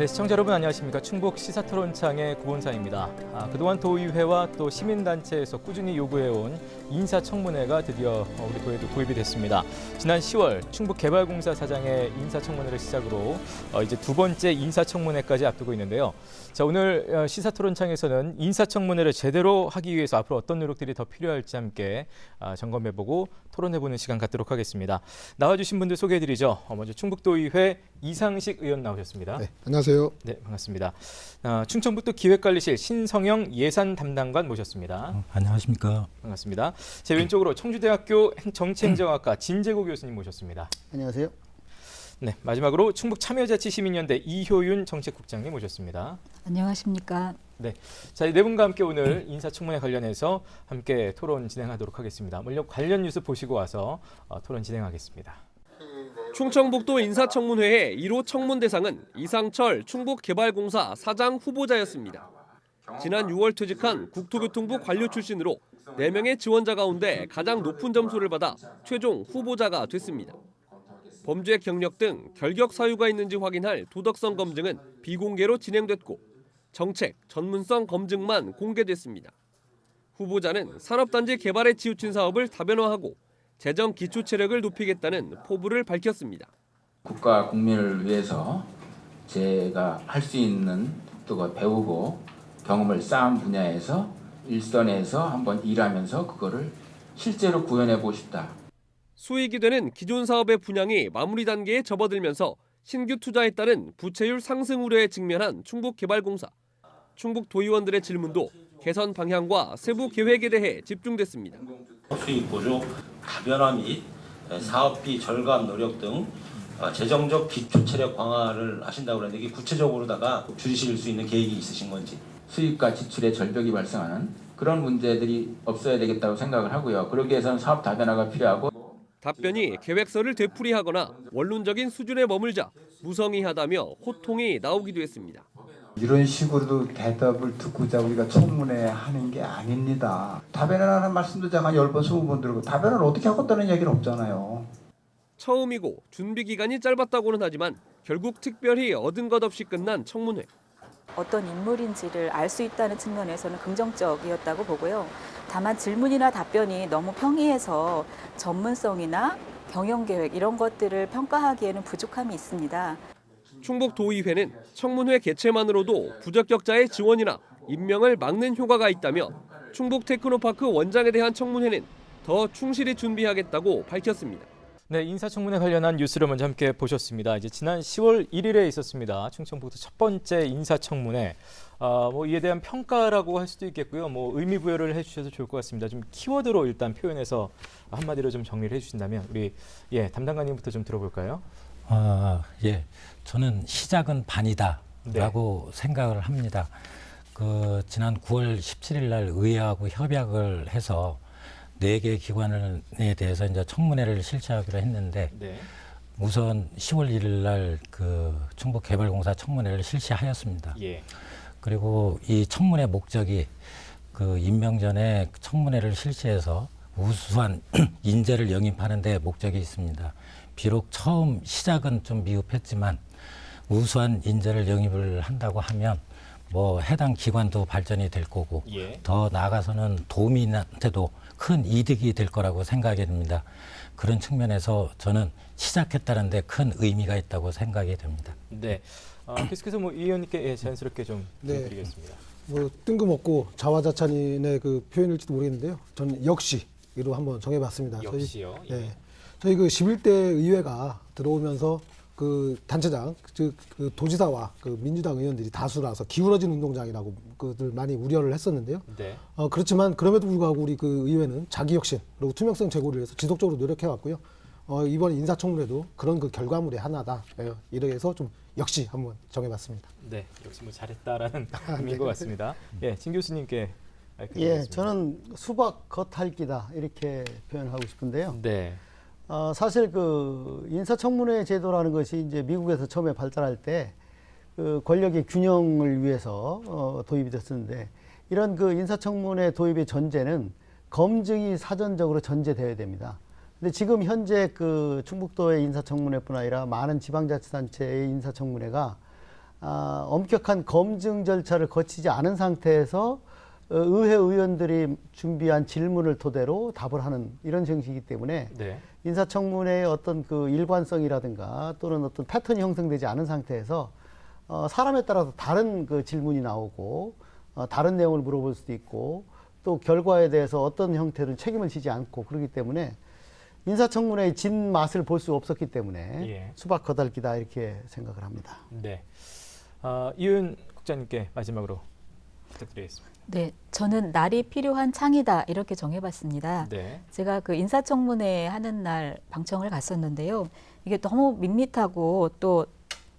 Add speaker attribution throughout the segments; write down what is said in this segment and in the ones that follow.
Speaker 1: 네, 시청자 여러분 안녕하십니까. 충북 시사토론창의 구본사입니다. 그동안 도의회와 또 시민단체에서 꾸준히 요구해온 인사청문회가 드디어 우리 도에도 도입이 됐습니다. 지난 10월 충북개발공사 사장의 인사청문회를 시작으로 이제 두 번째 인사청문회까지 앞두고 있는데요. 자, 오늘 시사토론창에서는 인사청문회를 제대로 하기 위해서 앞으로 어떤 노력들이 더 필요할지 함께 점검해보고 토론해보는 시간 갖도록 하겠습니다. 나와주신 분들 소개해드리죠. 먼저 충북도의회 이상식 의원 나오셨습니다.
Speaker 2: 네, 안녕하세요.
Speaker 1: 네, 반갑습니다. 충청북도 기획관리실 신성영 예산 담당관 모셨습니다.
Speaker 3: 안녕하십니까.
Speaker 1: 반갑습니다. 제 왼쪽으로 청주대학교 정치행정학과 진재고 교수님 모셨습니다.
Speaker 4: 안녕하세요.
Speaker 1: 네, 마지막으로 충북참여자치시민연대 이효윤 정책국장님 모셨습니다.
Speaker 5: 안녕하십니까.
Speaker 1: 네, 자, 이 네 분과 함께 오늘 인사청문회 관련해서 함께 토론 진행하도록 하겠습니다. 먼저 관련 뉴스 보시고 와서 토론 진행하겠습니다.
Speaker 6: 충청북도 인사청문회의 1호 청문 대상은 이상철 충북개발공사 사장 후보자였습니다. 지난 6월 퇴직한 국토교통부 관료 출신으로 4명의 지원자 가운데 가장 높은 점수를 받아 최종 후보자가 됐습니다. 범죄 경력 등 결격 사유가 있는지 확인할 도덕성 검증은 비공개로 진행됐고 정책, 전문성 검증만 공개됐습니다. 후보자는 산업단지 개발에 치우친 사업을 다변화하고 재정 기초 체력을 높이겠다는 포부를 밝혔습니다.
Speaker 7: 국가 국민을 위해서 제가 할 수 있는 또 배우고 경험을 쌓은 분야에서 일선에서 한번 일하면서 그거를 실제로 구현해보고 싶다.
Speaker 6: 수익이 되는 기존 사업의 분양이 마무리 단계에 접어들면서 신규 투자에 따른 부채율 상승 우려에 직면한 충북개발공사. 충북 도의원들의 질문도 개선 방향과 세부 계획에 대해 집중됐습니다.
Speaker 8: 수익 보조, 다변화 및 사업비 절감 노력 등 재정적 기초 체력 강화를 하신다고 그러는데 이게 구체적으로다가 줄이실 수 있는 계획이 있으신 건지.
Speaker 7: 수익과 지출의 절벽이 발생하는 그런 문제들이 없어야 되겠다고 생각을 하고요. 그러기 위해서는 사업 다변화가 필요하고.
Speaker 6: 답변이 계획서를 되풀이하거나 원론적인 수준에 머물자 무성의하다며 호통이 나오기도 했습니다.
Speaker 9: 이런 식으로도 대답을 듣고자 우리가 청문회 하는 게 아닙니다. 답변하라는 말씀도 제가 한 10번, 20번 들고 답변을 어떻게 하겠다는 얘기는 없잖아요.
Speaker 6: 처음이고 준비 기간이 짧았다고는 하지만 결국 특별히 얻은 것 없이 끝난 청문회.
Speaker 5: 어떤 인물인지를 알 수 있다는 측면에서는 긍정적이었다고 보고요. 다만 질문이나 답변이 너무 평이해서 전문성이나 경영계획 이런 것들을 평가하기에는 부족함이 있습니다.
Speaker 6: 충북도의회는 청문회 개최만으로도 부적격자의 지원이나 임명을 막는 효과가 있다며 충북테크노파크 원장에 대한 청문회는 더 충실히 준비하겠다고 밝혔습니다.
Speaker 1: 네, 인사청문회 관련한 뉴스를 먼저 함께 보셨습니다. 이제 지난 10월 1일에 있었습니다. 충청북도 첫 번째 인사청문회. 이에 대한 평가라고 할 수도 있겠고요. 의미 부여를 해주셔도 좋을 것 같습니다. 좀 키워드로 일단 표현해서 한마디로 좀 정리를 해주신다면 우리 담당관님부터 좀 들어볼까요?
Speaker 3: 예, 저는 시작은 반이다라고 생각을 합니다. 지난 9월 17일 날 의회하고 협약을 해서 4개 기관에 대해서 이제 청문회를 실시하기로 했는데 우선 10월 1일 날 충북개발공사 청문회를 실시하였습니다.
Speaker 1: 예.
Speaker 3: 그리고 이 청문회 목적이 임명 전에 청문회를 실시해서 우수한 인재를 영입하는 데 목적이 있습니다. 비록 처음 시작은 좀 미흡했지만 우수한 인재를 영입을 한다고 하면 해당 기관도 발전이 될 거고 더 나아가서는 도민한테도 큰 이득이 될 거라고 생각이 됩니다. 그런 측면에서 저는 시작했다는 데 큰 의미가 있다고 생각이 됩니다.
Speaker 1: 네, 계속해서 이 의원님께 자연스럽게 좀 드리겠습니다.
Speaker 2: 뜬금없고 자화자찬인의 표현일지도 모르겠는데요. 저는 역시로 한번 정해봤습니다.
Speaker 1: 역시요?
Speaker 2: 저희 11대 의회가 들어오면서 단체장, 즉 도지사와 민주당 의원들이 다수라서 기울어진 운동장이라고 그들 많이 우려를 했었는데요.
Speaker 1: 네.
Speaker 2: 그렇지만 그럼에도 불구하고 우리 의회는 자기 혁신 그리고 투명성 제고를 위해서 지속적으로 노력해왔고요. 이번 인사청문회도 그런 결과물의 하나다. 이래서 좀 역시 한번 정해봤습니다.
Speaker 1: 네, 역시 잘했다라는 의미인 것 같습니다. 진 교수님께.
Speaker 4: 저는 수박 겉핥기다 이렇게 표현하고 싶은데요.
Speaker 1: 네.
Speaker 4: 사실 인사청문회 제도라는 것이 이제 미국에서 처음에 발달할 때 권력의 균형을 위해서 도입이 됐었는데 이런 인사청문회 도입의 전제는 검증이 사전적으로 전제되어야 됩니다. 근데 지금 현재 충북도의 인사청문회뿐 아니라 많은 지방자치단체의 인사청문회가 엄격한 검증 절차를 거치지 않은 상태에서 의회 의원들이 준비한 질문을 토대로 답을 하는 이런 형식이기 때문에
Speaker 1: 네.
Speaker 4: 인사청문회의 어떤 그 일관성이라든가 또는 어떤 패턴이 형성되지 않은 상태에서 사람에 따라서 다른 그 질문이 나오고 다른 내용을 물어볼 수도 있고 또 결과에 대해서 어떤 형태로 책임을 지지 않고 그렇기 때문에 인사청문회의 진 맛을 볼 수 없었기 때문에
Speaker 1: 예.
Speaker 4: 수박 거달기다 이렇게 생각을 합니다.
Speaker 1: 네. 이은 국장님께 마지막으로 부탁드리겠습니다.
Speaker 5: 네, 저는 날이 필요한 창이다 이렇게 정해봤습니다.
Speaker 1: 네.
Speaker 5: 제가 그 인사청문회 하는 날 방청을 갔었는데요. 이게 너무 밋밋하고 또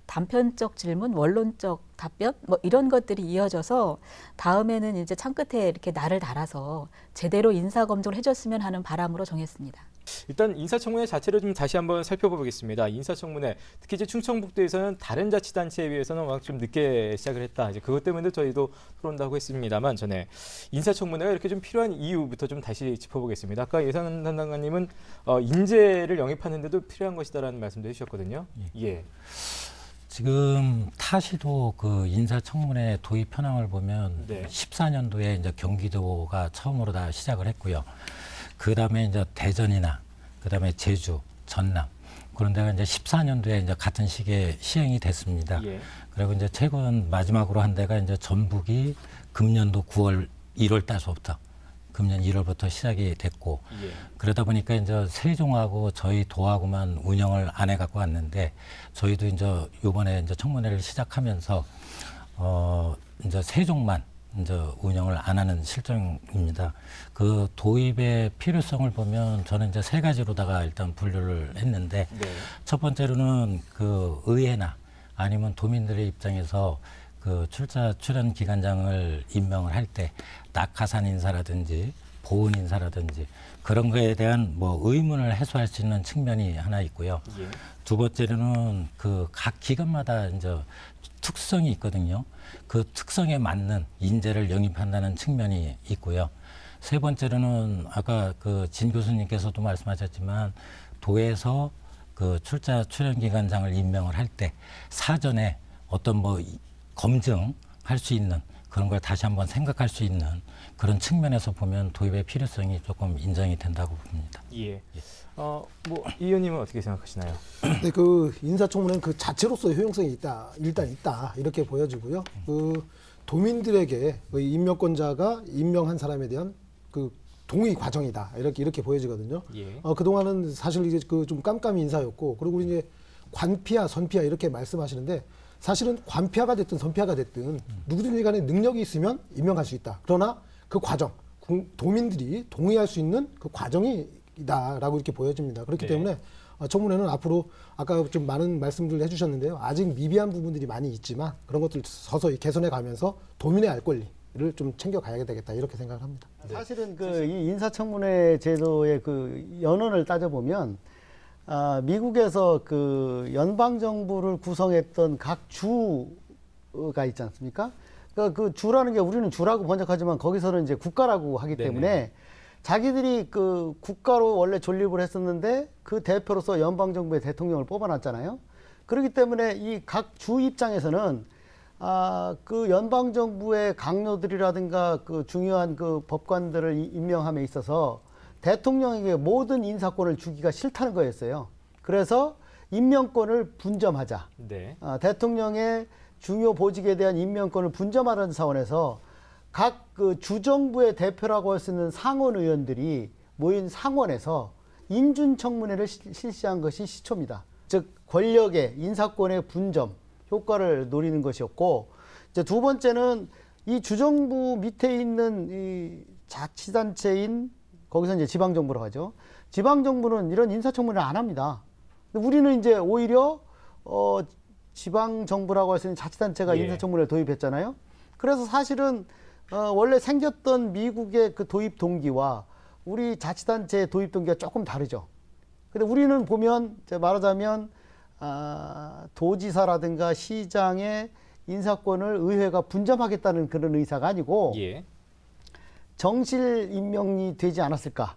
Speaker 5: 단편적 질문, 원론적 답변 뭐 이런 것들이 이어져서 다음에는 이제 창끝에 이렇게 날을 달아서 제대로 인사 검증을 해줬으면 하는 바람으로 정했습니다.
Speaker 1: 일단 인사청문회 자체를 좀 다시 한번 살펴보겠습니다. 인사청문회 특히 이제 충청북도에서는 다른 자치단체에 비해서는 워낙 좀 늦게 시작을 했다. 이제 그것 때문에 저희도 토론다고 했습니다만 전에 인사청문회가 이렇게 좀 필요한 이유부터 좀 다시 짚어보겠습니다. 아까 예산 담당관님은 인재를 영입하는데도 필요한 것이다라는 말씀도 해주셨거든요. 예.
Speaker 3: 지금 타시도 그 인사청문회 도입 현황을 보면
Speaker 1: 네.
Speaker 3: 14년도에 이제 경기도가 처음으로 다 시작을 했고요. 그 다음에 이제 대전이나 그 다음에 제주, 전남 그런 데가 이제 14년도에 이제 같은 시기에 시행이 됐습니다.
Speaker 1: 예.
Speaker 3: 그리고 이제 최근 마지막으로 한 데가 이제 전북이 금년도 9월 1월 달서부터 금년 1월부터 시작이 됐고
Speaker 1: 예.
Speaker 3: 그러다 보니까 이제 세종하고 저희 도하고만 운영을 안 해갖고 왔는데 저희도 이제 요번에 이제 청문회를 시작하면서 이제 세종만 이제 운영을 안 하는 실정입니다. 그 도입의 필요성을 보면 저는 이제 세 가지로다가 일단 분류를 했는데
Speaker 1: 네.
Speaker 3: 첫 번째로는 그 의회나 아니면 도민들의 입장에서 그 출연 기관장을 임명을 할 때 낙하산 인사라든지 보훈 인사라든지 그런 거에 대한 뭐 의문을 해소할 수 있는 측면이 하나 있고요.
Speaker 1: 예.
Speaker 3: 두 번째로는 그 각 기관마다 이제 특성이 있거든요. 그 특성에 맞는 인재를 영입한다는 측면이 있고요. 세 번째로는 아까 그 진 교수님께서도 말씀하셨지만 도에서 그 출연 기관장을 임명을 할 때 사전에 어떤 뭐 검증할 수 있는 그런 걸 다시 한번 생각할 수 있는 그런 측면에서 보면 도입의 필요성이 조금 인정이 된다고 봅니다.
Speaker 1: 예. 뭐 이 의원님은 어떻게 생각하시나요?
Speaker 2: 네, 그 인사청문회는 그 자체로서의 효용성이 일단 있다 이렇게 보여지고요. 그 도민들에게 그 임명권자가 임명한 사람에 대한 그 동의 과정이다 이렇게 보여지거든요.
Speaker 1: 예.
Speaker 2: 그 동안은 사실 이제 그 좀 깜깜이 인사였고 그리고 이제 관피하, 선피하 이렇게 말씀하시는데 사실은 관피하가 됐든 선피하가 됐든 누구든지 간에 능력이 있으면 임명할 수 있다. 그러나 그 과정, 도민들이 동의할 수 있는 그 과정이다라고 이렇게 보여집니다. 그렇기
Speaker 1: 네.
Speaker 2: 때문에 청문회는 앞으로 아까 좀 많은 말씀들을 해주셨는데요. 아직 미비한 부분들이 많이 있지만 그런 것들 서서히 개선해 가면서 도민의 알 권리를 좀 챙겨가야 되겠다 이렇게 생각을 합니다.
Speaker 4: 사실은 그 이 인사청문회 제도의 그 연원을 따져보면 미국에서 그 연방 정부를 구성했던 각 주가 있지 않습니까? 그러니까 그 주라는 게 우리는 주라고 번역하지만 거기서는 이제 국가라고 하기
Speaker 1: 네네.
Speaker 4: 때문에 자기들이 그 국가로 원래 존립을 했었는데 그 대표로서 연방 정부의 대통령을 뽑아놨잖아요. 그렇기 때문에 이 각 주 입장에서는 그 연방 정부의 강요들이라든가 그 중요한 그 법관들을 임명함에 있어서 대통령에게 모든 인사권을 주기가 싫다는 거였어요. 그래서 임명권을 분점하자.
Speaker 1: 네.
Speaker 4: 대통령의 중요 보직에 대한 임명권을 분점하라는 차원에서 각 그 주정부의 대표라고 할 수 있는 상원 의원들이 모인 상원에서 인준청문회를 실시한 것이 시초입니다. 즉 권력의 인사권의 분점 효과를 노리는 것이었고, 이제 두 번째는 이 주정부 밑에 있는 이 자치단체인 거기서 이제 지방정부라고 하죠. 지방정부는 이런 인사청문회를 안 합니다. 근데 우리는 이제 오히려 지방정부라고 할 수 있는 자치단체가
Speaker 1: 예.
Speaker 4: 인사청문회를 도입했잖아요. 그래서 사실은 원래 생겼던 미국의 그 도입 동기와 우리 자치단체의 도입 동기가 조금 다르죠. 근데 우리는 보면 말하자면 도지사라든가 시장의 인사권을 의회가 분점하겠다는 그런 의사가 아니고
Speaker 1: 예.
Speaker 4: 정실 임명이 되지 않았을까,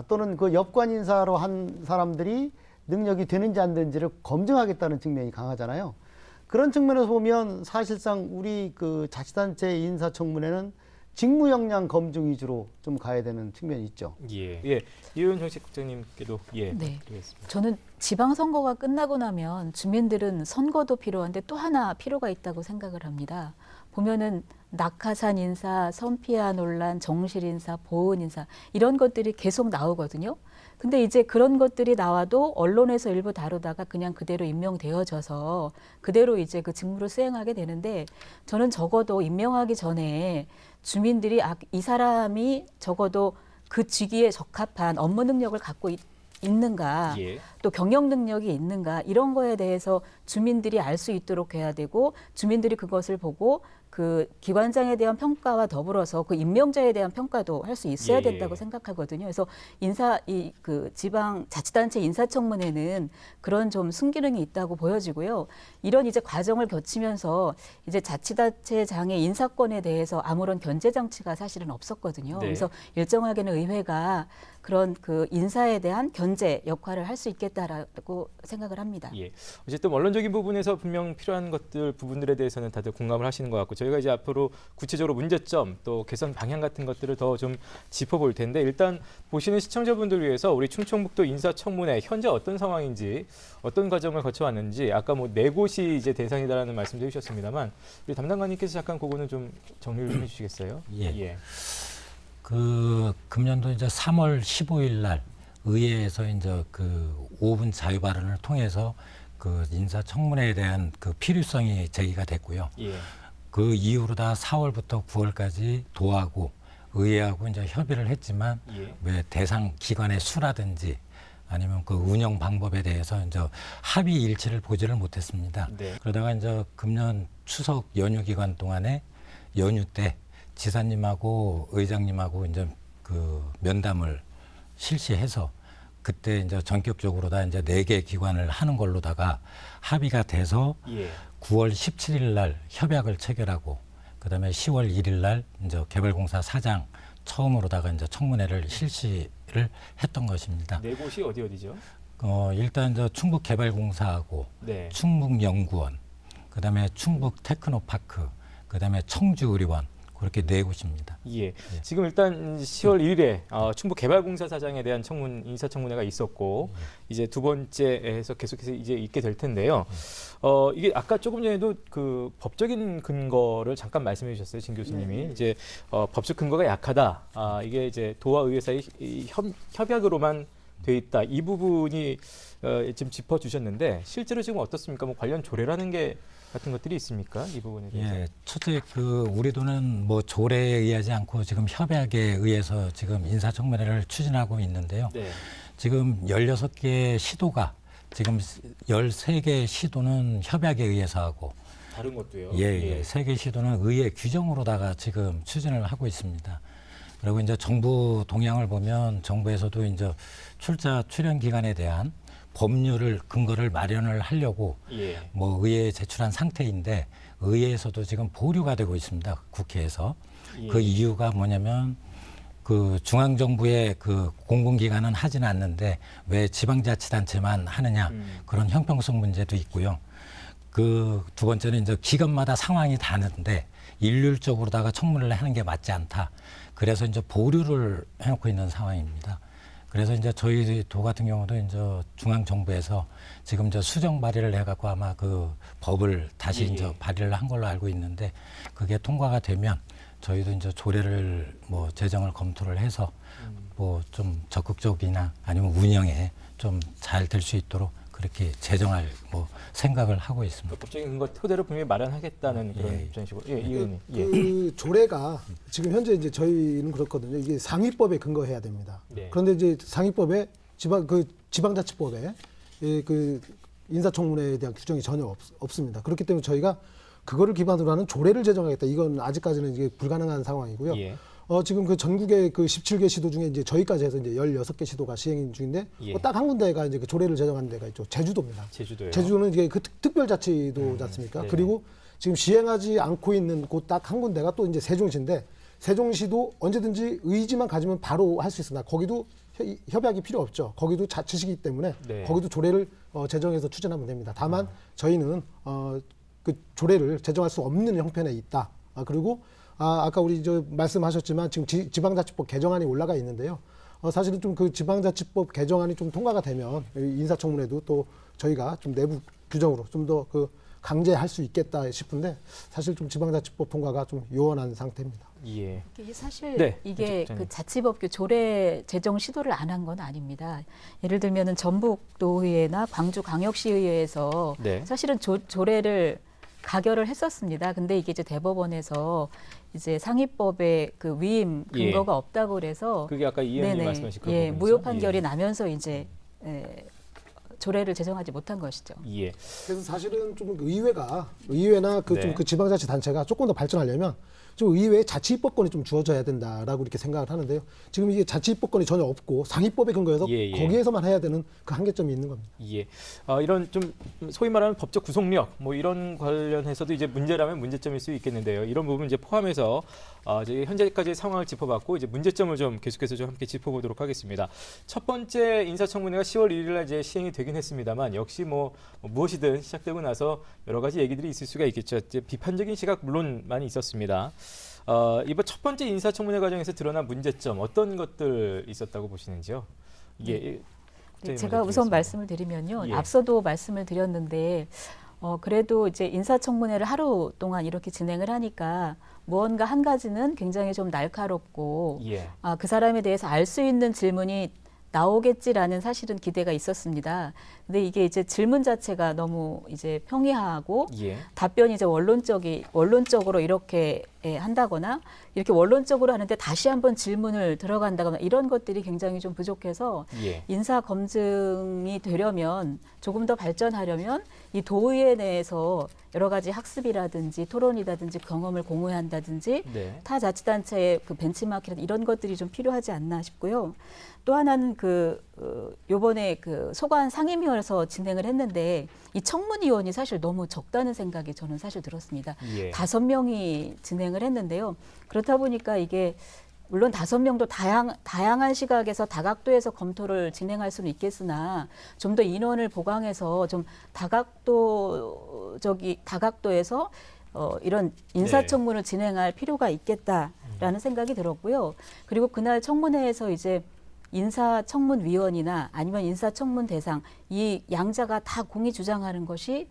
Speaker 4: 또는 그 여권 인사로 한 사람들이 능력이 되는지 안 되는지를 검증하겠다는 측면이 강하잖아요. 그런 측면에서 보면 사실상 우리 그 자치단체 인사청문회는 직무 역량 검증 위주로 좀 가야 되는 측면이 있죠.
Speaker 1: 예. 이효연 정책국장님께도
Speaker 5: 네.
Speaker 1: 드리겠습니다.
Speaker 5: 저는 지방선거가 끝나고 나면 주민들은 선거도 필요한데 또 하나 필요가 있다고 생각을 합니다. 보면은 낙하산 인사, 선피아 논란, 정실 인사, 보은 인사 이런 것들이 계속 나오거든요. 근데 이제 그런 것들이 나와도 언론에서 일부 다루다가 그냥 그대로 임명되어져서 그대로 이제 그 직무를 수행하게 되는데 저는 적어도 임명하기 전에 주민들이 이 사람이 적어도 그 직위에 적합한 업무 능력을 갖고 있는가, 또 경영 능력이 있는가 이런 거에 대해서 주민들이 알 수 있도록 해야 되고 주민들이 그것을 보고 그 기관장에 대한 평가와 더불어서 그 임명자에 대한 평가도 할 수 있어야 된다고 생각하거든요. 그래서 그 지방 자치단체 인사청문회는 그런 좀 순기능이 있다고 보여지고요. 이런 이제 과정을 거치면서 이제 자치단체장의 인사권에 대해서 아무런 견제 장치가 사실은 없었거든요. 그래서 일정하게는 의회가 그런 그 인사에 대한 견제 역할을 할 수 있겠다라고 생각을 합니다.
Speaker 1: 어쨌든 원론적인 부분에서 분명 필요한 부분들에 대해서는 다들 공감을 하시는 것 같고 저희가 이제 앞으로 구체적으로 문제점 또 개선 방향 같은 것들을 더 좀 짚어볼 텐데 일단 보시는 시청자분들을 위해서 우리 충청북도 인사청문회 현재 어떤 상황인지 어떤 과정을 거쳐왔는지 아까 뭐 4곳이 이제 대상이다라는 말씀도 해주셨습니다만 우리 담당관님께서 잠깐 그거는 좀 정리를 좀 해주시겠어요?
Speaker 3: 그 금년도 이제 3월 15일 날 의회에서 이제 그 5분 자유 발언을 통해서 그 인사청문회에 대한 그 필요성이 제기가 됐고요. 그 이후로 다 4월부터 9월까지 도하고 의회하고 이제 협의를 했지만 왜 대상 기관의 수라든지 아니면 그 운영 방법에 대해서 이제 합의 일치를 보지를 못했습니다. 그러다가 이제 금년 추석 연휴 기간 동안에 연휴 때 지사님하고 의장님하고 이제 그 면담을 실시해서 그때 이제 전격적으로 다 이제 4개 기관을 하는 걸로다가 합의가 돼서 9월 17일 날 협약을 체결하고 그다음에 10월 1일 날 이제 개발공사 사장 처음으로다가 이제 청문회를 실시를 했던 것입니다.
Speaker 1: 4곳이 어디죠?
Speaker 3: 일단 저 충북개발공사하고 충북연구원, 그다음에 충북테크노파크, 그다음에 청주의료원 그렇게 4곳입니다.
Speaker 1: 지금 일단 10월 1일에 충북개발공사 사장에 대한 인사청문회가 있었고 이제 두 번째에서 계속해서 이제 있게 될 텐데요. 이게 아까 조금 전에도 그 법적인 근거를 잠깐 말씀해 주셨어요, 진 교수님이. 이제 법적 근거가 약하다. 이게 이제 도와 의회 사이 협약으로만 돼 있다. 이 부분이 지금 짚어주셨는데 실제로 지금 어떻습니까? 뭐 관련 조례라는 게 같은 것들이 있습니까? 이 부분에 대해서.
Speaker 3: 첫째 그 우리도는 뭐 조례에 의하지 않고 지금 협약에 의해서 지금 인사청문회를 추진하고 있는데요. 지금 16개 시도가 지금 13개 시도는 협약에 의해서 하고
Speaker 1: 다른 것도요?
Speaker 3: 3개 시도는 의회 규정으로다가 지금 추진을 하고 있습니다. 그리고 이제 정부 동향을 보면 정부에서도 이제 출연 기간에 대한 법률을 근거를 마련을 하려고 뭐 의회에 제출한 상태인데 의회에서도 지금 보류가 되고 있습니다. 국회에서. 그 이유가 뭐냐면 그 중앙정부의 그 공공기관은 하지는 않는데 왜 지방자치단체만 하느냐 그런 형평성 문제도 있고요. 그 두 번째는 이제 기관마다 상황이 다른데 일률적으로다가 청문회를 하는 게 맞지 않다. 그래서 이제 보류를 해놓고 있는 상황입니다. 그래서 이제 저희 도 같은 경우도 이제 중앙 정부에서 지금 저 수정 발의를 해갖고 아마 그 법을 다시 이제 발의를 한 걸로 알고 있는데 그게 통과가 되면 저희도 이제 조례를 뭐 제정을 검토를 해서 뭐 좀 적극적이나 아니면 운영에 좀 잘 될 수 있도록 그렇게 제정할 뭐 생각을 하고 있습니다.
Speaker 1: 법적인 근거 토대로 분명히 마련하겠다는 그런 입장이시고, 이 의원님.
Speaker 2: 그 조례가 지금 현재 이제 저희는 그렇거든요. 이게 상위법에 근거해야 됩니다. 그런데 이제 상위법에 지방자치법에 그 인사청문회에 대한 규정이 전혀 없습니다. 그렇기 때문에 저희가 그거를 기반으로 하는 조례를 제정하겠다. 이건 아직까지는 이게 불가능한 상황이고요. 지금 그 전국의 그 17개 시도 중에 이제 저희까지 해서 이제 16개 시도가 시행 중인데 딱 한 군데가 이제 그 조례를 제정한 데가 있죠. 제주도입니다.
Speaker 1: 제주도요.
Speaker 2: 제주도는 이게 그 특별자치도지 않습니까? 그리고 지금 시행하지 않고 있는 곳 딱 한 군데가 또 이제 세종시인데 세종시도 언제든지 의지만 가지면 바로 할 수 있습니다. 거기도 협약이 필요 없죠. 거기도 자치시기 때문에 거기도 조례를 제정해서 추진하면 됩니다. 다만 저희는 그 조례를 제정할 수 없는 형편에 있다. 그리고 아까 우리 말씀하셨지만 지금 지방자치법 개정안이 올라가 있는데요. 사실은 좀 그 지방자치법 개정안이 좀 통과가 되면 인사청문회도 또 저희가 좀 내부 규정으로 좀 더 그 강제할 수 있겠다 싶은데 사실 좀 지방자치법 통과가 좀 요원한 상태입니다.
Speaker 1: 예.
Speaker 5: 이게 사실
Speaker 1: 네,
Speaker 5: 이게
Speaker 1: 부장님.
Speaker 5: 그 자치법규 조례 제정 시도를 안 한 건 아닙니다. 예를 들면은 전북도의회나 광주광역시의회에서
Speaker 1: 네.
Speaker 5: 사실은 조례를 가결을 했었습니다. 근데 이게 이제 대법원에서 이제 상위법의 그 위임 근거가 없다고 그래서
Speaker 1: 그게 아까 이 의원님
Speaker 5: 네네.
Speaker 1: 말씀하신 그런
Speaker 5: 예,
Speaker 1: 부분이죠?
Speaker 5: 무효 판결이
Speaker 1: 예.
Speaker 5: 나면서 이제 조례를 제정하지 못한 것이죠.
Speaker 1: 예.
Speaker 2: 그래서 사실은 좀 의회나 그 좀
Speaker 1: 네.
Speaker 2: 그 지방자치 단체가 조금 더 발전하려면 좀 의회에 자치입법권이 좀 주어져야 된다라고 이렇게 생각을 하는데요. 지금 이게 자치입법권이 전혀 없고 상위법에 근거해서
Speaker 1: 예.
Speaker 2: 거기에서만 해야 되는 그 한계점이 있는 겁니다.
Speaker 1: 예. 이런 좀 소위 말하는 법적 구속력 뭐 이런 관련해서도 이제 문제라면 문제점일 수 있겠는데요. 이런 부분 이제 포함해서 이제 현재까지의 상황을 짚어봤고 이제 문제점을 좀 계속해서 좀 함께 짚어보도록 하겠습니다. 첫 번째 인사청문회가 10월 1일날 이제 시행이 되긴 했습니다만 역시 뭐 무엇이든 시작되고 나서 여러 가지 얘기들이 있을 수가 있겠죠. 이제 비판적인 시각 물론 많이 있었습니다. 이번 첫 번째 인사청문회 과정에서 드러난 문제점 어떤 것들 있었다고 보시는지요? 예.
Speaker 5: 네, 제가 우선 말씀을 드리면요.
Speaker 1: 예.
Speaker 5: 앞서도 말씀을 드렸는데 그래도 이제 인사청문회를 하루 동안 이렇게 진행을 하니까 무언가 한 가지는 굉장히 좀 날카롭고
Speaker 1: 예.
Speaker 5: 그 사람에 대해서 알 수 있는 질문이 나오겠지라는 사실은 기대가 있었습니다. 근데 이게 이제 질문 자체가 너무 이제 평이하고
Speaker 1: 예.
Speaker 5: 답변이 이제 원론적으로 이렇게 한다거나 이렇게 원론적으로 하는데 다시 한번 질문을 들어간다거나 이런 것들이 굉장히 좀 부족해서
Speaker 1: 예.
Speaker 5: 인사 검증이 되려면 조금 더 발전하려면 이 도의회 내에서 여러 가지 학습이라든지 토론이라든지 경험을 공유한다든지
Speaker 1: 네.
Speaker 5: 타 자치단체의 그 벤치마킹 이런 것들이 좀 필요하지 않나 싶고요. 또 하나는 요번에 그 소관 상임위원회에서 진행을 했는데 이 청문위원이 사실 너무 적다는 생각이 저는 사실 들었습니다.
Speaker 1: 예.
Speaker 5: 5명이 진행을 했는데요. 그렇다 보니까 이게 물론 5명도 다양한 시각에서 다각도에서 검토를 진행할 수는 있겠으나 좀 더 인원을 보강해서 좀 다각도에서 이런 인사청문을 진행할 필요가 있겠다라는 생각이 들었고요. 그리고 그날 청문회에서 이제 인사청문위원이나 아니면 인사청문 대상 이 양자가 다 공히 주장하는 것이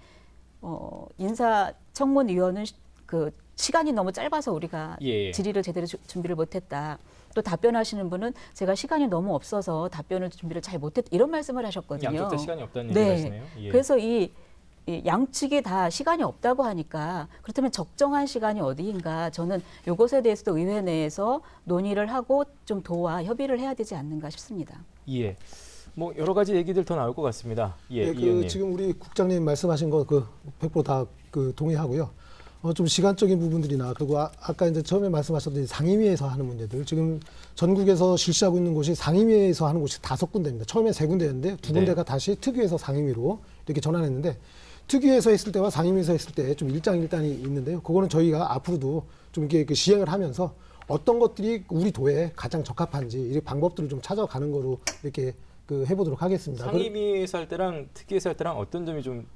Speaker 5: 인사청문위원은 그 시간이 너무 짧아서 우리가
Speaker 1: 예.
Speaker 5: 질의를 제대로 준비를 못했다. 또 답변하시는 분은 제가 시간이 너무 없어서 준비를 잘 못했다. 이런 말씀을 하셨거든요.
Speaker 1: 양쪽 다 시간이 없다는
Speaker 5: 네.
Speaker 1: 얘기를 하시네요. 예.
Speaker 5: 그래서 이 양측이 다 시간이 없다고 하니까 그렇다면 적정한 시간이 어디인가 저는 이것에 대해서도 의회 내에서 논의를 하고 좀 도와 협의를 해야 되지 않는가 싶습니다.
Speaker 1: 예. 뭐 여러 가지 얘기들 더 나올 것 같습니다. 예,
Speaker 2: 네,
Speaker 1: 이 의원님.
Speaker 2: 지금 우리 국장님 말씀하신 거 100% 다 동의하고요. 좀 시간적인 부분들이나 그리고 아까 이제 처음에 말씀하셨던 상임위에서 하는 문제들 지금 전국에서 실시하고 있는 곳이 상임위에서 하는 곳이 5군데입니다. 처음에 3군데였는데 2군데가 다시 특위에서 상임위로 이렇게 전환했는데 특위에서 했을 때와 상임위에서 했을 때 좀 일장일단이 있는데요. 그거는 저희가 앞으로도 좀 이렇게 시행을 하면서 어떤 것들이 우리 도에 가장 적합한지 이 방법들을 좀 찾아가는 거로 이렇게 해보도록 하겠습니다.
Speaker 1: 상임위에서 할 때랑 특위에서 할 때랑 어떤 점이 좀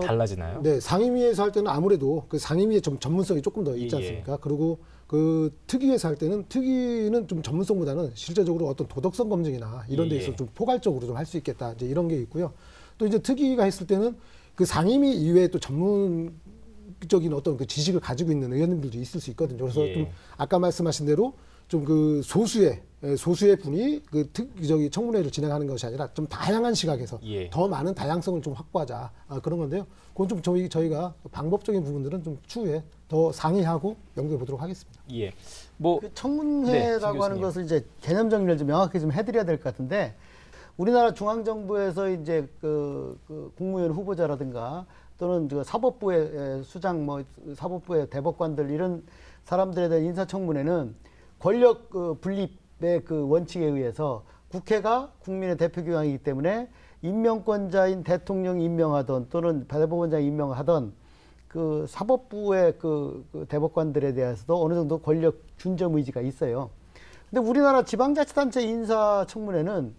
Speaker 1: 달라지나요?
Speaker 2: 네, 상임위에서 할 때는 아무래도 그 상임위의 좀 전문성이 조금 더 있지 않습니까? 그리고 그 특위에서 할 때는 특위는 좀 전문성보다는 실제적으로 어떤 도덕성 검증이나 이런 데 있어서 좀 포괄적으로 좀 할 수 있겠다. 이제 이런 게 있고요. 또 이제 특위가 했을 때는 그 상임위 이외에 또 전문적인 어떤 그 지식을 가지고 있는 의원님들도 있을 수 있거든요. 그래서 좀 아까 말씀하신 대로 좀 그 소수의 분이 청문회를 진행하는 것이 아니라 좀 다양한 시각에서 더 많은 다양성을 좀 확보하자 그런 건데요. 그건 좀 저희가 방법적인 부분들은 좀 추후에 더 상의하고 연구해 보도록 하겠습니다.
Speaker 1: 예. 뭐
Speaker 4: 청문회라고 하는 것을 이제 개념 정리를 좀 명확히 좀 해드려야 될 것 같은데 우리나라 중앙정부에서 이제 그 국무위원 후보자라든가 또는 그 사법부의 수장 사법부의 대법관들 이런 사람들에 대한 인사청문회는 권력 분립의 그 원칙에 의해서 국회가 국민의 대표기관이기 때문에 임명권자인 대통령이 임명하던 또는 대법원장이 임명하던 그 사법부의 그 대법관들에 대해서도 어느 정도 권력 준점 의지가 있어요. 근데 우리나라 지방자치단체 인사청문회는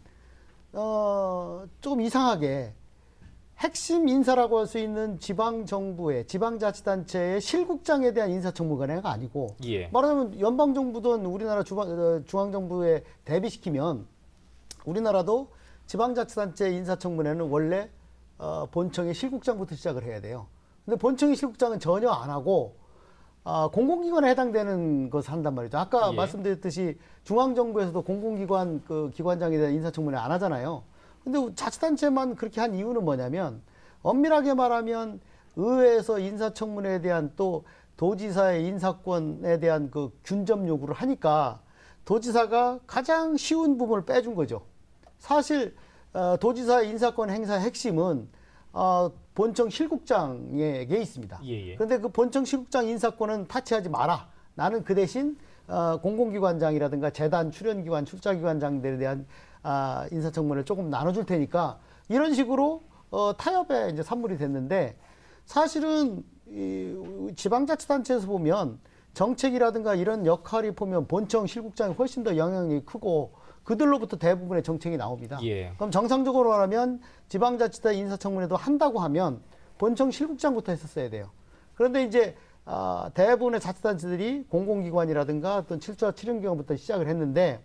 Speaker 4: 조금 이상하게 핵심 인사라고 할 수 있는 지방정부의 지방자치단체의 실국장에 대한 인사청문회가 아니고
Speaker 1: 예.
Speaker 4: 말하자면 연방정부든 우리나라 중앙정부에 대비시키면 우리나라도 지방자치단체 인사청문회는 원래 본청의 실국장부터 시작을 해야 돼요. 근데 본청의 실국장은 전혀 안 하고 공공기관에 해당되는 것을 한단 말이죠. 아까
Speaker 1: 예.
Speaker 4: 말씀드렸듯이 중앙정부에서도 공공기관 그 기관장에 대한 인사청문회 안 하잖아요. 근데 자치단체만 그렇게 한 이유는 뭐냐면 엄밀하게 말하면 의회에서 인사청문회에 대한 또 도지사의 인사권에 대한 그 균점 요구를 하니까 도지사가 가장 쉬운 부분을 빼준 거죠. 사실 도지사의 인사권 행사의 핵심은 본청 실국장에게 있습니다.
Speaker 1: 예.
Speaker 4: 그런데 그 본청 실국장 인사권은 타치하지 마라. 나는 그 대신 공공기관장이라든가 재단 출연기관 출자기관장들에 대한 인사청문회를 조금 나눠줄 테니까 이런 식으로 타협에 이제 산물이 됐는데 사실은 이 지방자치단체에서 보면 정책이라든가 이런 역할이 보면 본청 실국장이 훨씬 더 영향력이 크고 그들로부터 대부분의 정책이 나옵니다.
Speaker 1: 예.
Speaker 4: 그럼 정상적으로 말하면 지방자치단 인사청문회도 한다고 하면 본청 실국장부터 했었어야 돼요. 그런데 이제 대부분의 자치단체들이 공공기관이라든가 어떤 출연기관부터 시작을 했는데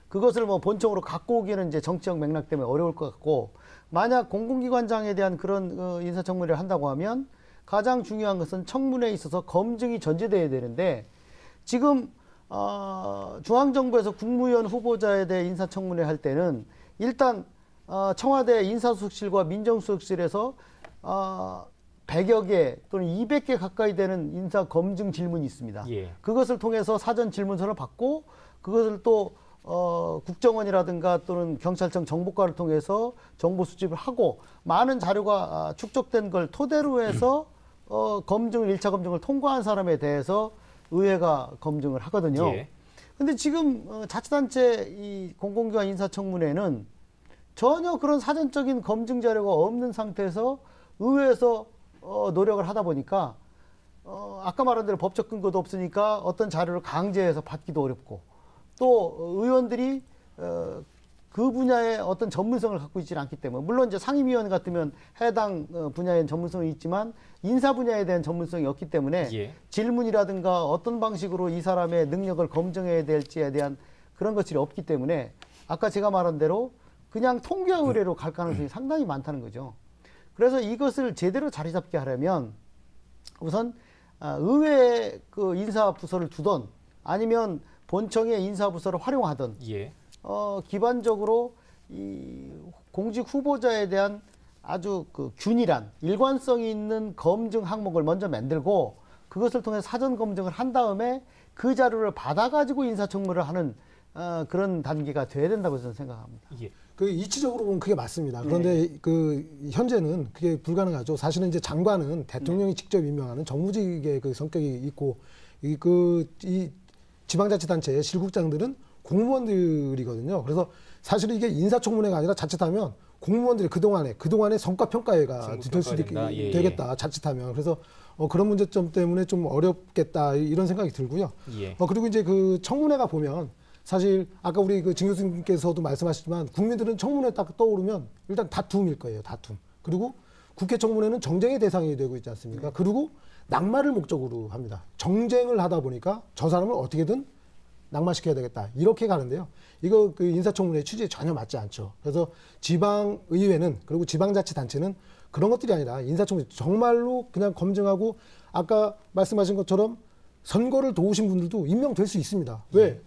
Speaker 4: 그것을 뭐 본청으로 갖고 오기는 이제 정치적 맥락 때문에 어려울 것 같고 만약 공공기관장에 대한 그런 인사청문회를 한다고 하면 가장 중요한 것은 청문회에 있어서 검증이 전제돼야 되는데 지금 중앙정부에서 국무위원 후보자에 대해 인사청문회 할 때는 일단 청와대 인사수석실과 민정수석실에서 100여 개 또는 200개 가까이 되는 인사검증 질문이 있습니다.
Speaker 1: 예.
Speaker 4: 그것을 통해서 사전 질문서를 받고 그것을 또 국정원이라든가 또는 경찰청 정보과를 통해서 정보 수집을 하고 많은 자료가 축적된 걸 토대로 해서 검증을 1차 검증을 통과한 사람에 대해서 의회가 검증을 하거든요.
Speaker 1: 예.
Speaker 4: 근데 지금 자치단체 이 공공기관 인사청문회는 전혀 그런 사전적인 검증 자료가 없는 상태에서 의회에서 노력을 하다 보니까 아까 말한 대로 법적 근거도 없으니까 어떤 자료를 강제해서 받기도 어렵고 또 의원들이 그 분야에 어떤 전문성을 갖고 있지는 않기 때문에 물론 이제 상임위원 같으면 해당 분야에 전문성이 있지만 인사 분야에 대한 전문성이 없기 때문에
Speaker 1: 예.
Speaker 4: 질문이라든가 어떤 방식으로 이 사람의 능력을 검증해야 될지에 대한 그런 것들이 없기 때문에 아까 제가 말한 대로 그냥 통계 의뢰로 갈 가능성이 상당히 많다는 거죠. 그래서 이것을 제대로 자리 잡게 하려면 우선 의회에 그 인사 부서를 두던 아니면 본청의 인사 부서를 활용하던
Speaker 1: 예.
Speaker 4: 기반적으로 이 공직 후보자에 대한 아주 그 균일한 일관성이 있는 검증 항목을 먼저 만들고 그것을 통해 사전 검증을 한 다음에 그 자료를 받아가지고 인사청문회를 하는 그런 단계가 돼야 된다고 저는 생각합니다.
Speaker 1: 예.
Speaker 2: 그 이치적으로 보면 그게 맞습니다. 그런데 그 현재는 그게 불가능하죠. 사실은 이제 장관은 대통령이 직접 임명하는 정무직의 그 성격이 있고 이 지방자치단체의 실국장들은 공무원들이거든요. 그래서 사실은 이게 인사청문회가 아니라 자칫하면 공무원들이 그동안의 성과평가회가 될 수도 되겠다. 자칫하면. 그래서 그런 문제점 때문에 좀 어렵겠다 이런 생각이 들고요.
Speaker 1: 예.
Speaker 2: 그리고 이제 그 청문회가 보면 사실 아까 우리 그 진 교수님께서도 말씀하셨지만 국민들은 청문회 딱 떠오르면 일단 다툼일 거예요. 다툼. 그리고 국회 청문회는 정쟁의 대상이 되고 있지 않습니까? 그리고 낙마를 목적으로 합니다. 정쟁을 하다 보니까 저 사람을 어떻게든 낙마시켜야 되겠다. 이렇게 가는데요. 이거 그 인사청문회 취지에 전혀 맞지 않죠. 그래서 지방의회는 그리고 지방자치단체는 그런 것들이 아니라 인사청문회 정말로 그냥 검증하고 아까 말씀하신 것처럼 선거를 도우신 분들도 임명될 수 있습니다. 왜?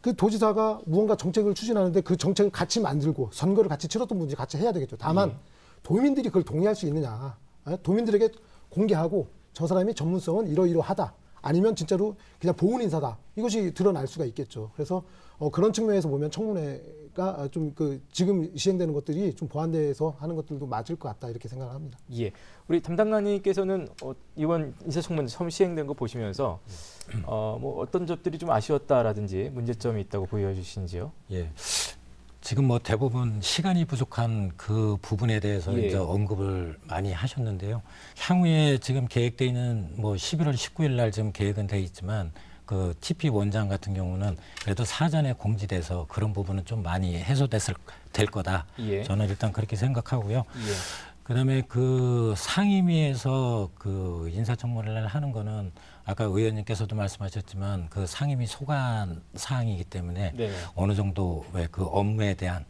Speaker 2: 그 도지사가 무언가 정책을 추진하는데 그 정책을 같이 만들고 선거를 같이 치렀던 분들이 같이 해야 되겠죠. 다만 도민들이 그걸 동의할 수 있느냐. 도민들에게 공개하고 저 사람이 전문성은 이러이러하다. 아니면 진짜로 그냥 보훈 인사다. 이것이 드러날 수가 있겠죠. 그래서 그런 측면에서 보면 청문회가 좀 그 지금 시행되는 것들이 좀 보완돼서 하는 것들도 맞을 것 같다 이렇게 생각을 합니다.
Speaker 1: 예. 우리 담당관님께서는 이번 인사청문회 처음 시행된 거 보시면서 뭐 어떤 점들이 좀 아쉬웠다라든지 문제점이 있다고 보여주시는지요?
Speaker 3: 예. 지금 뭐 대부분 시간이 부족한 그 부분에 대해서
Speaker 1: 예.
Speaker 3: 이제 언급을 많이 하셨는데요. 향후에 지금 계획되어 있는 뭐 11월 19일 날 지금 계획은 돼 있지만 그 TP 원장 같은 경우는 그래도 사전에 공지돼서 그런 부분은 좀 많이 해소될 거다.
Speaker 1: 예.
Speaker 3: 저는 일단 그렇게 생각하고요.
Speaker 1: 예.
Speaker 3: 그다음에 그 상임위에서 그 인사청문회를 하는 거는 아까 의원님께서도 말씀하셨지만 그 상임위 소관 사항이기 때문에
Speaker 1: 네.
Speaker 3: 어느 정도 왜 그 업무에 대한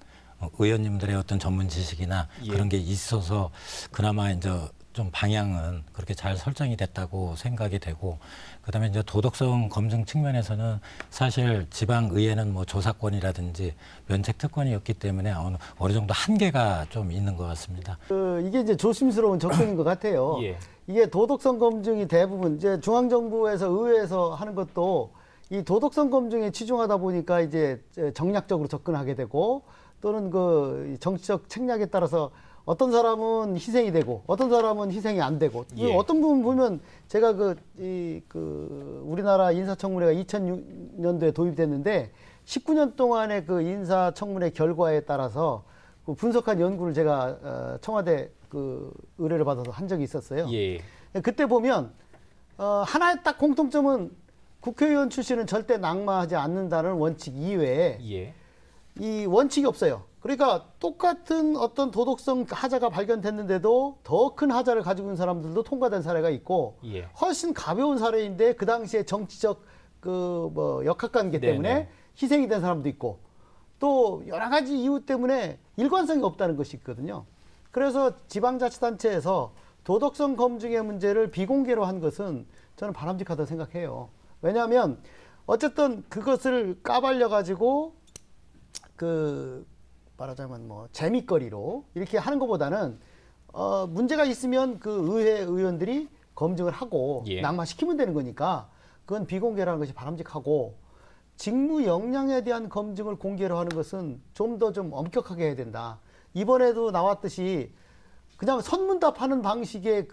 Speaker 3: 의원님들의 어떤 전문 지식이나
Speaker 1: 예.
Speaker 3: 그런 게 있어서 그나마 이제 좀 방향은 그렇게 잘 설정이 됐다고 생각이 되고, 그다음에 이제 도덕성 검증 측면에서는 사실 지방 의회는 뭐 조사권이라든지 면책 특권이었기 때문에 어느 정도 한계가 좀 있는 것 같습니다.
Speaker 4: 이게 이제 조심스러운 접근인 것 같아요.
Speaker 1: 예.
Speaker 4: 이게 도덕성 검증이 대부분 이제 중앙정부에서 의회에서 하는 것도 이 도덕성 검증에 치중하다 보니까 이제 정략적으로 접근하게 되고, 또는 그 정치적 책략에 따라서 어떤 사람은 희생이 되고 어떤 사람은 희생이 안 되고,
Speaker 1: 예.
Speaker 4: 어떤 부분 보면 제가 우리나라 인사청문회가 2006년도에 도입됐는데 19년 동안의 그 인사청문회 결과에 따라서 그 분석한 연구를 제가 청와대 그 의뢰를 받아서 한 적이 있었어요.
Speaker 1: 예.
Speaker 4: 그때 보면 하나의 딱 공통점은 국회의원 출신은 절대 낙마하지 않는다는 원칙 이외에
Speaker 1: 예.
Speaker 4: 이 원칙이 없어요. 그러니까 똑같은 어떤 도덕성 하자가 발견됐는데도 더 큰 하자를 가지고 있는 사람들도 통과된 사례가 있고,
Speaker 1: 예.
Speaker 4: 훨씬 가벼운 사례인데 그 당시에 정치적 그 뭐 역학관계
Speaker 1: 네네.
Speaker 4: 때문에 희생이 된 사람도 있고, 또 여러 가지 이유 때문에 일관성이 없다는 것이 있거든요. 그래서 지방자치단체에서 도덕성 검증의 문제를 비공개로 한 것은 저는 바람직하다고 생각해요. 왜냐하면 어쨌든 그것을 까발려 가지고 말하자면 뭐 재미거리로 이렇게 하는 것보다는 문제가 있으면 그 의회 의원들이 검증을 하고
Speaker 1: 예.
Speaker 4: 낙마시키면 되는 거니까 그건 비공개라는 것이 바람직하고, 직무 역량에 대한 검증을 공개로 하는 것은 좀 더 좀 엄격하게 해야 된다. 이번에도 나왔듯이 그냥 선문답하는 방식의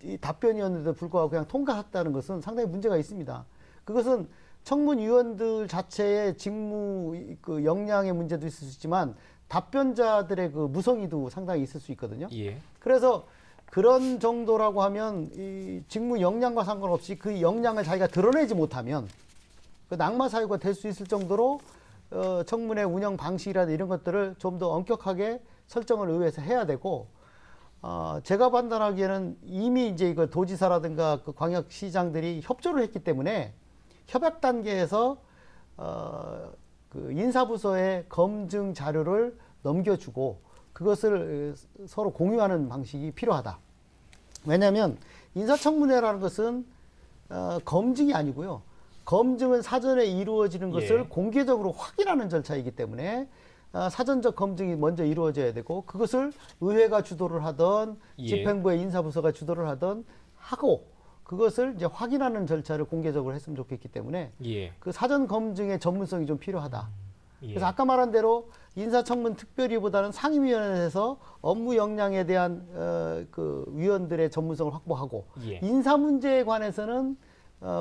Speaker 4: 이 답변이었는데도 불구하고 그냥 통과했다는 것은 상당히 문제가 있습니다. 그것은 청문위원들 자체의 직무 그 역량의 문제도 있을 수 있지만 답변자들의 그 무성의도 상당히 있을 수 있거든요.
Speaker 1: 예.
Speaker 4: 그래서 그런 정도라고 하면 이 직무 역량과 상관없이 그 역량을 자기가 드러내지 못하면 그 낙마 사유가 될 수 있을 정도로 청문회 운영 방식이라든지 이런 것들을 좀 더 엄격하게 설정을 의회에서 해야 되고, 제가 판단하기에는 이미 이제 이거 도지사라든가 그 광역시장들이 협조를 했기 때문에 협약 단계에서 그 인사부서에 검증 자료를 넘겨주고 그것을 서로 공유하는 방식이 필요하다. 왜냐하면 인사청문회라는 것은 검증이 아니고요. 검증은 사전에 이루어지는 것을
Speaker 1: 예.
Speaker 4: 공개적으로 확인하는 절차이기 때문에 사전적 검증이 먼저 이루어져야 되고, 그것을 의회가 주도를 하던
Speaker 1: 예.
Speaker 4: 집행부의 인사부서가 주도를 하던 하고, 그것을 이제 확인하는 절차를 공개적으로 했으면 좋겠기 때문에
Speaker 1: 예.
Speaker 4: 그 사전 검증의 전문성이 좀 필요하다.
Speaker 1: 예.
Speaker 4: 그래서 아까 말한 대로 인사청문 특별위보다는 상임위원회에서 업무 역량에 대한 그 위원들의 전문성을 확보하고,
Speaker 1: 예.
Speaker 4: 인사 문제에 관해서는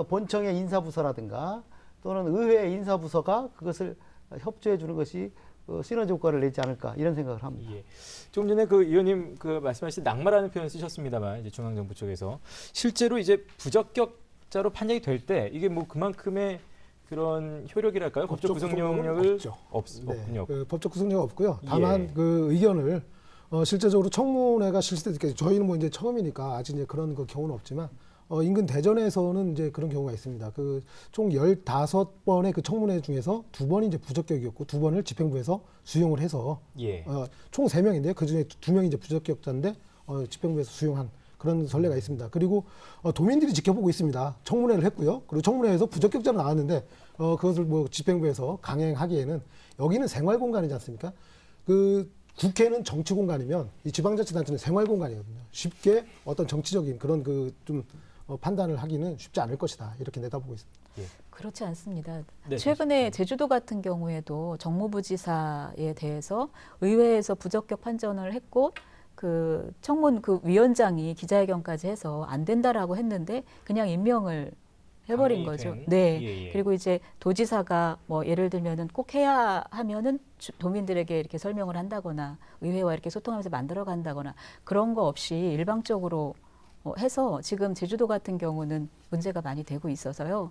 Speaker 4: 본청의 인사부서라든가 또는 의회의 인사부서가 그것을 협조해 주는 것이 시너지 효과를 내지 않을까, 이런 생각을 합니다.
Speaker 1: 예. 조금 전에 그 의원님 그 말씀하신 낙마라는 표현을 쓰셨습니다만, 이제 중앙정부 쪽에서 실제로 이제 부적격자로 판정이 될 때 이게 뭐 그만큼의 그런 효력이랄까요? 법적 구속력을
Speaker 2: 없죠. 네,
Speaker 1: 없군요.
Speaker 2: 법적 구속력 없고요. 다만
Speaker 1: 예.
Speaker 2: 그 의견을 실제적으로 청문회가 실시될 때, 저희는 뭐 이제 처음이니까 아직 이제 그런 그 경우는 없지만 인근 대전에서는 이제 그런 경우가 있습니다. 그 총 15번의 그 청문회 중에서 2번이 이제 부적격이었고 2번을 집행부에서 수용을 해서
Speaker 1: 예.
Speaker 2: 총 3명인데요. 그중에 2명이 이제 부적격자인데 집행부에서 수용한 그런 선례가 있습니다. 그리고 도민들이 지켜보고 있습니다. 청문회를 했고요. 그리고 청문회에서 부적격자로 나왔는데 그것을 뭐 집행부에서 강행하기에는, 여기는 생활 공간이지 않습니까? 그 국회는 정치 공간이면 이 지방자치단체는 생활 공간이거든요. 쉽게 어떤 정치적인 그런 그 좀 판단을 하기는 쉽지 않을 것이다, 이렇게 내다보고 있습니다.
Speaker 5: 그렇지 않습니다.
Speaker 1: 네,
Speaker 5: 최근에 제주도 같은 경우에도 정무부지사에 대해서 의회에서 부적격 판정을 했고, 그 청문 그 위원장이 기자회견까지 해서 안 된다라고 했는데 그냥 임명을 해버린 거죠.
Speaker 1: 된?
Speaker 5: 네.
Speaker 1: 예, 예.
Speaker 5: 그리고 이제 도지사가 뭐 예를 들면은 꼭 해야 하면은 도민들에게 이렇게 설명을 한다거나 의회와 이렇게 소통하면서 만들어 간다거나 그런 거 없이 일방적으로 해서 지금 제주도 같은 경우는 문제가 많이 되고 있어서요.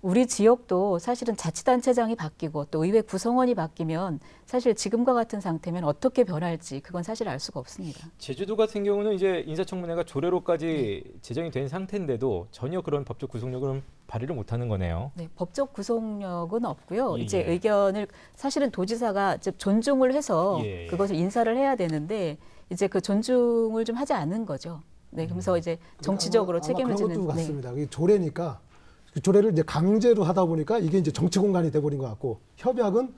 Speaker 5: 우리 지역도 사실은 자치단체장이 바뀌고 또 의회 구성원이 바뀌면 사실 지금과 같은 상태면 어떻게 변할지 그건 사실 알 수가 없습니다.
Speaker 1: 제주도 같은 경우는 이제 인사청문회가 조례로까지 제정이 된 상태인데도 전혀 그런 법적 구속력을 발휘를 못하는 거네요.
Speaker 5: 네, 법적 구속력은 없고요.
Speaker 1: 예,
Speaker 5: 이제
Speaker 1: 예.
Speaker 5: 의견을 사실은 도지사가 이제 존중을 해서
Speaker 1: 예.
Speaker 5: 그것을 인사를 해야 되는데 이제 그 존중을 좀 하지 않은 거죠. 네, 그래서 이제 정치적으로
Speaker 2: 아마
Speaker 5: 책임을
Speaker 2: 그런
Speaker 5: 지는.
Speaker 2: 것도
Speaker 5: 네.
Speaker 2: 같습니다. 이게 조례니까 그 조례를 이제 강제로 하다 보니까 이게 이제 정치 공간이 돼버린 것 같고 협약은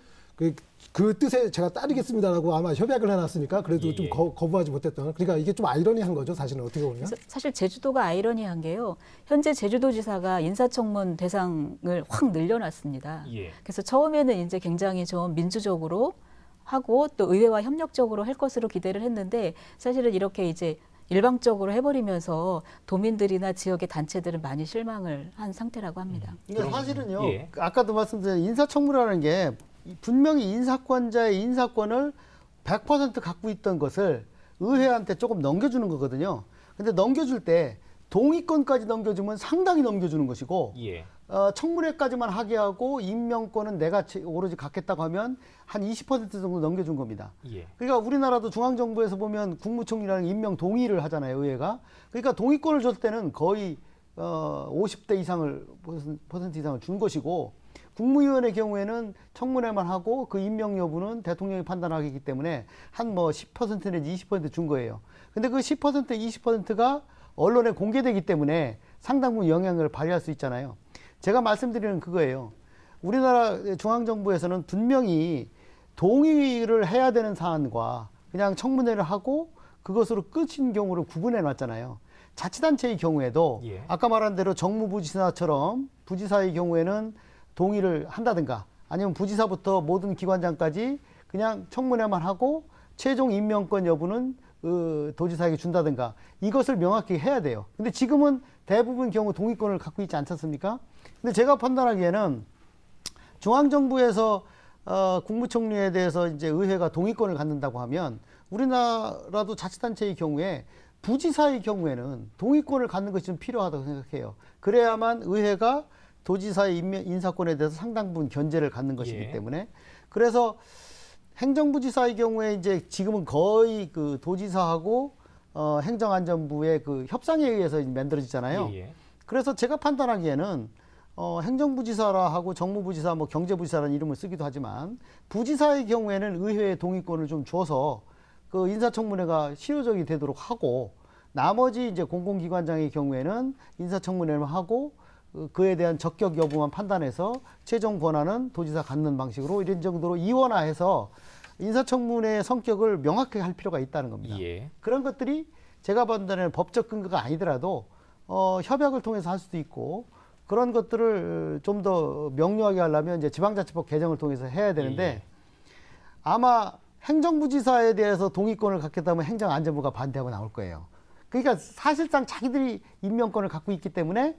Speaker 2: 그 뜻에 제가 따르겠습니다라고 아마 협약을 해놨으니까 그래도
Speaker 1: 예,
Speaker 2: 좀
Speaker 1: 예.
Speaker 2: 거부하지 못했던. 그러니까 이게 좀 아이러니한 거죠, 사실은 어떻게 보면.
Speaker 5: 그래서 사실 제주도가 아이러니한 게요. 현재 제주도지사가 인사청문 대상을 확 늘려놨습니다.
Speaker 1: 예.
Speaker 5: 그래서 처음에는 이제 굉장히 좀 민주적으로 하고 또 의회와 협력적으로 할 것으로 기대를 했는데 사실은 이렇게 이제 일방적으로 해버리면서 도민들이나 지역의 단체들은 많이 실망을 한 상태라고 합니다.
Speaker 4: 그러니까 사실은요.
Speaker 1: 예.
Speaker 4: 아까도 말씀드린 인사청문회라는 게 분명히 인사권자의 인사권을 100% 갖고 있던 것을 의회한테 조금 넘겨주는 거거든요. 근데 넘겨줄 때 동의권까지 넘겨주면 상당히 넘겨주는 것이고
Speaker 1: 예.
Speaker 4: 청문회까지만 하게 하고 임명권은 내가 오로지 갖겠다고 하면 한 20% 정도 넘겨준 겁니다.
Speaker 1: 예.
Speaker 4: 그러니까 우리나라도 중앙정부에서 보면 국무총리라는 임명 동의를 하잖아요, 의회가. 그러니까 동의권을 줄 때는 거의 50대 이상을 퍼센트 이상을 준 것이고 국무위원의 경우에는 청문회만 하고 그 임명 여부는 대통령이 판단하기 때문에 한 뭐 10% 내지 20% 준 거예요. 근데 그 10%, 20%가 언론에 공개되기 때문에 상당 부분 영향을 발휘할 수 있잖아요. 제가 말씀드리는 그거예요. 우리나라 중앙정부에서는 분명히 동의를 해야 되는 사안과 그냥 청문회를 하고 그것으로 끝인 경우를 구분해 놨잖아요. 자치단체의 경우에도
Speaker 1: 예.
Speaker 4: 아까 말한 대로 정무부지사처럼 부지사의 경우에는 동의를 한다든가 아니면 부지사부터 모든 기관장까지 그냥 청문회만 하고 최종 임명권 여부는 도지사에게 준다든가 이것을 명확히 해야 돼요. 근데 지금은 대부분 경우 동의권을 갖고 있지 않지 않습니까? 근데 제가 판단하기에는 중앙정부에서 국무총리에 대해서 이제 의회가 동의권을 갖는다고 하면 우리나라도 자치단체의 경우에 부지사의 경우에는 동의권을 갖는 것이 좀 필요하다고 생각해요. 그래야만 의회가 도지사의 인사권에 대해서 상당 부분 견제를 갖는 것이기
Speaker 1: 예.
Speaker 4: 때문에 그래서 행정부지사의 경우에 이제 지금은 거의 그 도지사하고 행정안전부의 그 협상에 의해서 만들어지잖아요.
Speaker 1: 예, 예.
Speaker 4: 그래서 제가 판단하기에는 행정부지사라 하고 정무부지사, 뭐 경제부지사라는 이름을 쓰기도 하지만 부지사의 경우에는 의회의 동의권을 좀 줘서 그 인사청문회가 실효적이 되도록 하고 나머지 이제 공공기관장의 경우에는 인사청문회를 하고 그에 대한 적격 여부만 판단해서 최종 권한은 도지사 갖는 방식으로 이런 정도로 이원화해서 인사청문회의 성격을 명확하게 할 필요가 있다는 겁니다.
Speaker 1: 예.
Speaker 4: 그런 것들이 제가 판단하는 법적 근거가 아니더라도 협약을 통해서 할 수도 있고 그런 것들을 좀 더 명료하게 하려면 이제 지방자치법 개정을 통해서 해야 되는데
Speaker 1: 예.
Speaker 4: 아마 행정부지사에 대해서 동의권을 갖겠다면 행정안전부가 반대하고 나올 거예요. 그러니까 사실상 자기들이 임명권을 갖고 있기 때문에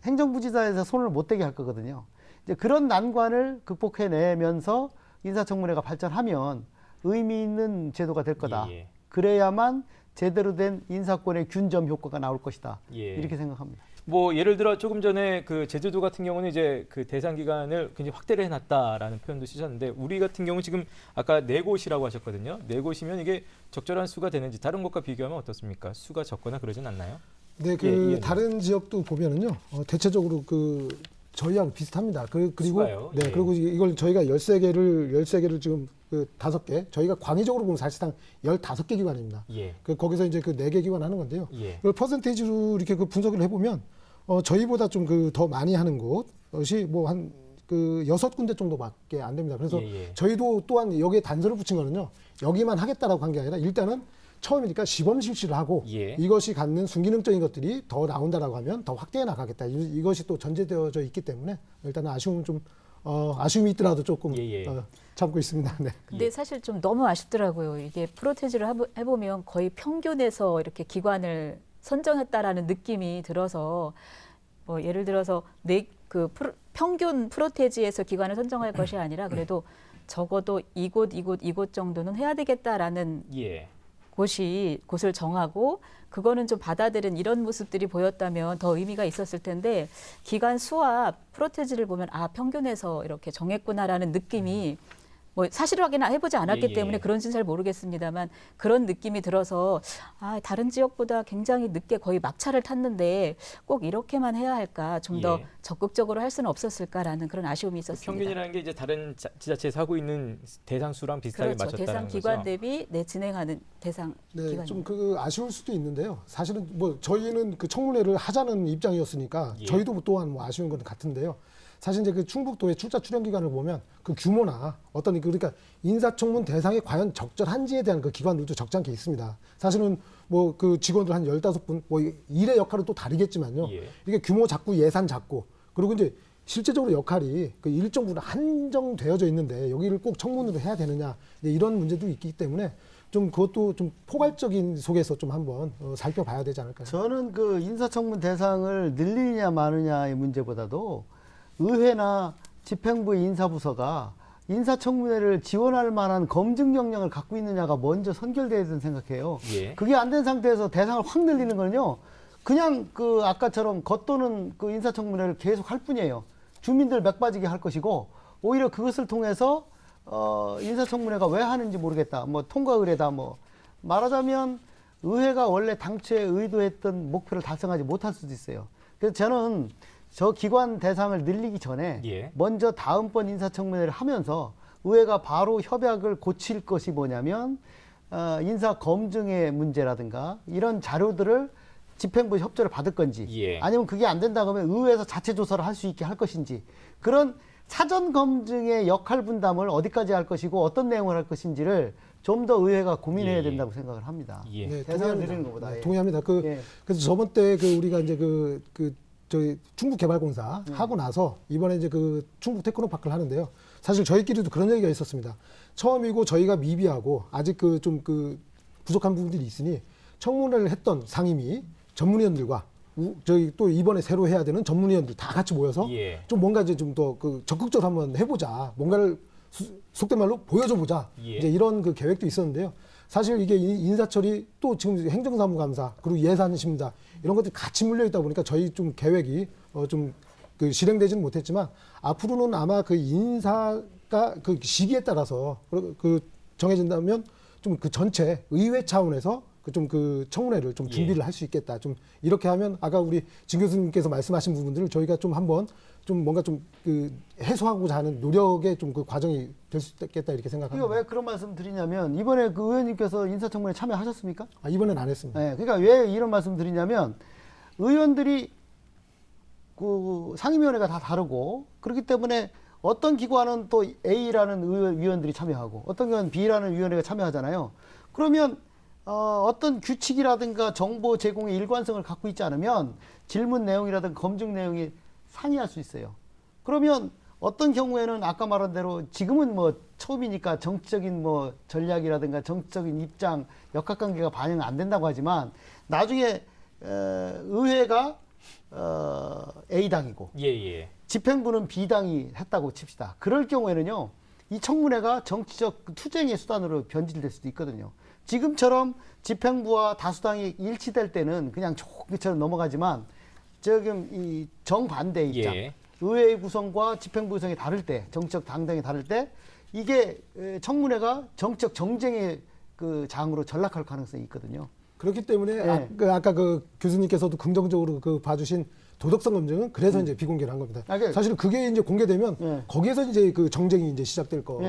Speaker 4: 행정부지사에서 손을 못 대게 할 거거든요. 이제 그런 난관을 극복해내면서 인사청문회가 발전하면 의미 있는 제도가 될 거다.
Speaker 1: 예, 예.
Speaker 4: 그래야만 제대로 된 인사권의 균점 효과가 나올 것이다.
Speaker 1: 예.
Speaker 4: 이렇게 생각합니다.
Speaker 1: 뭐 예를 들어 조금 전에 그 제주도 같은 경우는 이제 그 대상 기간을 굉장히 확대를 해놨다라는 표현도 쓰셨는데 우리 같은 경우 지금 아까 4곳이라고 하셨거든요. 4곳이면 이게 적절한 수가 되는지 다른 곳과 비교하면 어떻습니까? 수가 적거나 그러진 않나요?
Speaker 2: 네,
Speaker 1: 예, 예.
Speaker 2: 다른 지역도 보면은요, 대체적으로 저희하고 비슷합니다. 그리고
Speaker 1: 수가요?
Speaker 2: 네,
Speaker 1: 예.
Speaker 2: 그리고 이걸 저희가 13개를 지금 5개, 저희가 광의적으로 보면 사실상 15개 기관입니다.
Speaker 1: 예.
Speaker 2: 거기서 이제 4개 기관 하는 건데요.
Speaker 1: 예.
Speaker 2: 이걸 퍼센테이지로 이렇게 분석을 해보면 저희보다 좀 더 많이 하는 곳이 뭐 한 6군데 정도밖에 안 됩니다. 그래서
Speaker 1: 예, 예.
Speaker 2: 저희도 또한 여기에 단서를 붙인 거는요, 여기만 하겠다라고 한 게 아니라 일단은 처음이니까 시범 실시를 하고
Speaker 1: 예.
Speaker 2: 이것이 갖는 순기능적인 것들이 더 나온다라고 하면 더 확대해 나가겠다. 이것이 또 전제되어져 있기 때문에 일단은 아쉬움이 있더라도 조금
Speaker 1: 예, 예.
Speaker 2: 참고 있습니다. 네.
Speaker 5: 근데 사실 좀 너무 아쉽더라고요. 이게 프로테지를 해보면 거의 평균에서 이렇게 기관을 선정했다라는 느낌이 들어서 뭐 예를 들어서 평균 프로테지에서 기관을 선정할 것이 아니라 그래도 적어도 이곳 정도는 해야 되겠다라는
Speaker 1: 예.
Speaker 5: 곳을 정하고 그거는 좀 받아들인 이런 모습들이 보였다면 더 의미가 있었을 텐데 기관 수와 프로테지를 보면 아 평균에서 이렇게 정했구나라는 느낌이 뭐 사실 확인해보지 않았기 때문에 그런지는 잘 모르겠습니다만 그런 느낌이 들어서 아 다른 지역보다 굉장히 늦게 거의 막차를 탔는데 꼭 이렇게만 해야 할까 좀 더 적극적으로 할 수는 없었을까라는 그런 아쉬움이 있었습니다.
Speaker 1: 평균이라는 게 이제 다른 지자체에서 하고 있는 대상 수랑 비슷하게
Speaker 5: 그렇죠.
Speaker 1: 맞췄다는
Speaker 5: 대상
Speaker 1: 거죠.
Speaker 5: 기관 대비 진행하는 대상
Speaker 2: 네,
Speaker 5: 기관입니다.
Speaker 2: 좀 그 아쉬울 수도 있는데요. 사실은 뭐 저희는 그 청문회를 하자는 입장이었으니까 저희도 또한 뭐 아쉬운 건 같은데요. 사실 이제 그 충북도의 출자 출연 기관을 보면 그 규모나 어떤 그러니까 인사청문 대상이 과연 적절한지에 대한 그 기관들도 적지 않게 있습니다. 사실은 뭐 그 직원들 한 15분 뭐 일의 역할은 또 다르겠지만요. 이게 규모 작고 예산 작고 그리고 이제 실제적으로 역할이 그 일정 부분 한정되어져 있는데 여기를 꼭 청문으로 해야 되느냐 이런 문제도 있기 때문에 좀 그것도 좀 포괄적인 속에서 좀 한번 살펴봐야 되지 않을까요?
Speaker 4: 저는 그 인사청문 대상을 늘리느냐 마느냐의 문제보다도 의회나 집행부의 인사부서가 인사청문회를 지원할 만한 검증 역량을 갖고 있느냐가 먼저 선결돼야 된다고 생각해요. 그게 안 된 상태에서 대상을 확 늘리는 거는요. 그냥 그 아까처럼 겉도는 그 인사청문회를 계속 할 뿐이에요. 주민들 맥 빠지게 할 것이고 오히려 그것을 통해서 인사청문회가 왜 하는지 모르겠다. 뭐 통과 의례다. 뭐 말하자면 의회가 원래 당초에 의도했던 목표를 달성하지 못할 수도 있어요. 그래서 저는 저 기관 대상을 늘리기 전에 먼저 다음번 인사청문회를 하면서 의회가 바로 협약을 고칠 것이 뭐냐면 인사 검증의 문제라든가 이런 자료들을 집행부 협조를 받을 건지 아니면 그게 안 된다 그러면 의회에서 자체 조사를 할 수 있게 할 것인지 그런 사전 검증의 역할 분담을 어디까지 할 것이고 어떤 내용을 할 것인지를 좀 더 의회가 고민해야 된다고 생각을 합니다.
Speaker 2: 네,
Speaker 4: 대상을 늘리는 것보다.
Speaker 2: 네, 동의합니다. 그래서 저번 때 우리가 이제 저희 충북개발공사 하고 나서 이번에 이제 그 충북 테크노파크를 하는데요. 사실 저희끼리도 그런 얘기가 있었습니다. 처음이고 저희가 미비하고 아직 좀 부족한 부분들이 있으니 청문회를 했던 상임위 전문위원들과 저희 또 이번에 새로 해야 되는 전문위원들 다 같이 모여서 좀 뭔가 이제 좀 더 적극적으로 한번 해보자. 뭔가를 속된 말로 보여줘보자. 이제 이런 그 계획도 있었는데요. 사실 이게 인사처리 또 지금 행정사무감사 그리고 예산심사 이런 것들이 같이 물려 있다 보니까 저희 좀 계획이 좀 실행되지는 못했지만 앞으로는 아마 그 인사가 그 시기에 따라서 정해진다면 좀 그 전체 의회 차원에서 그 청문회를 좀 준비를 할 수 있겠다. 좀 이렇게 하면 아까 우리 진 교수님께서 말씀하신 부분들을 저희가 좀 한번 좀 뭔가 좀 해소하고자 하는 노력의 좀 그 과정이 될 수 있겠다 이렇게 생각합니다.
Speaker 4: 왜 그런 말씀 드리냐면 이번에 그 의원님께서 인사청문회 참여하셨습니까?
Speaker 2: 이번엔 안 했습니다.
Speaker 4: 네, 그러니까 왜 이런 말씀 드리냐면 의원들이 그 상임위원회가 다 다르고 그렇기 때문에 어떤 기관은 또 A라는 위원들이 참여하고 어떤 기관은 B라는 위원회가 참여하잖아요. 그러면 어떤 규칙이라든가 정보 제공의 일관성을 갖고 있지 않으면 질문 내용이라든가 검증 내용이 상이할 수 있어요. 그러면 어떤 경우에는 아까 말한 대로 지금은 뭐 처음이니까 정치적인 뭐 전략이라든가 정치적인 입장, 역학관계가 반영 안 된다고 하지만 나중에 의회가 A당이고 집행부는 B당이 했다고 칩시다. 그럴 경우에는요. 이 청문회가 정치적 투쟁의 수단으로 변질될 수도 있거든요. 지금처럼 집행부와 다수당이 일치될 때는 그냥 조금처럼 넘어가지만 지금 이 정반대 입장, 의회 구성과 집행부 구성이 다를 때, 정치적 당당이 다를 때 이게 청문회가 정치적 정쟁의 그 장으로 전락할 가능성이 있거든요.
Speaker 2: 그렇기 때문에 아까 그 교수님께서도 긍정적으로 봐주신 도덕성 검증은 그래서 이제 비공개를 한 겁니다. 사실은 그게 이제 공개되면 거기에서 이제 그 정쟁이 이제 시작될 거.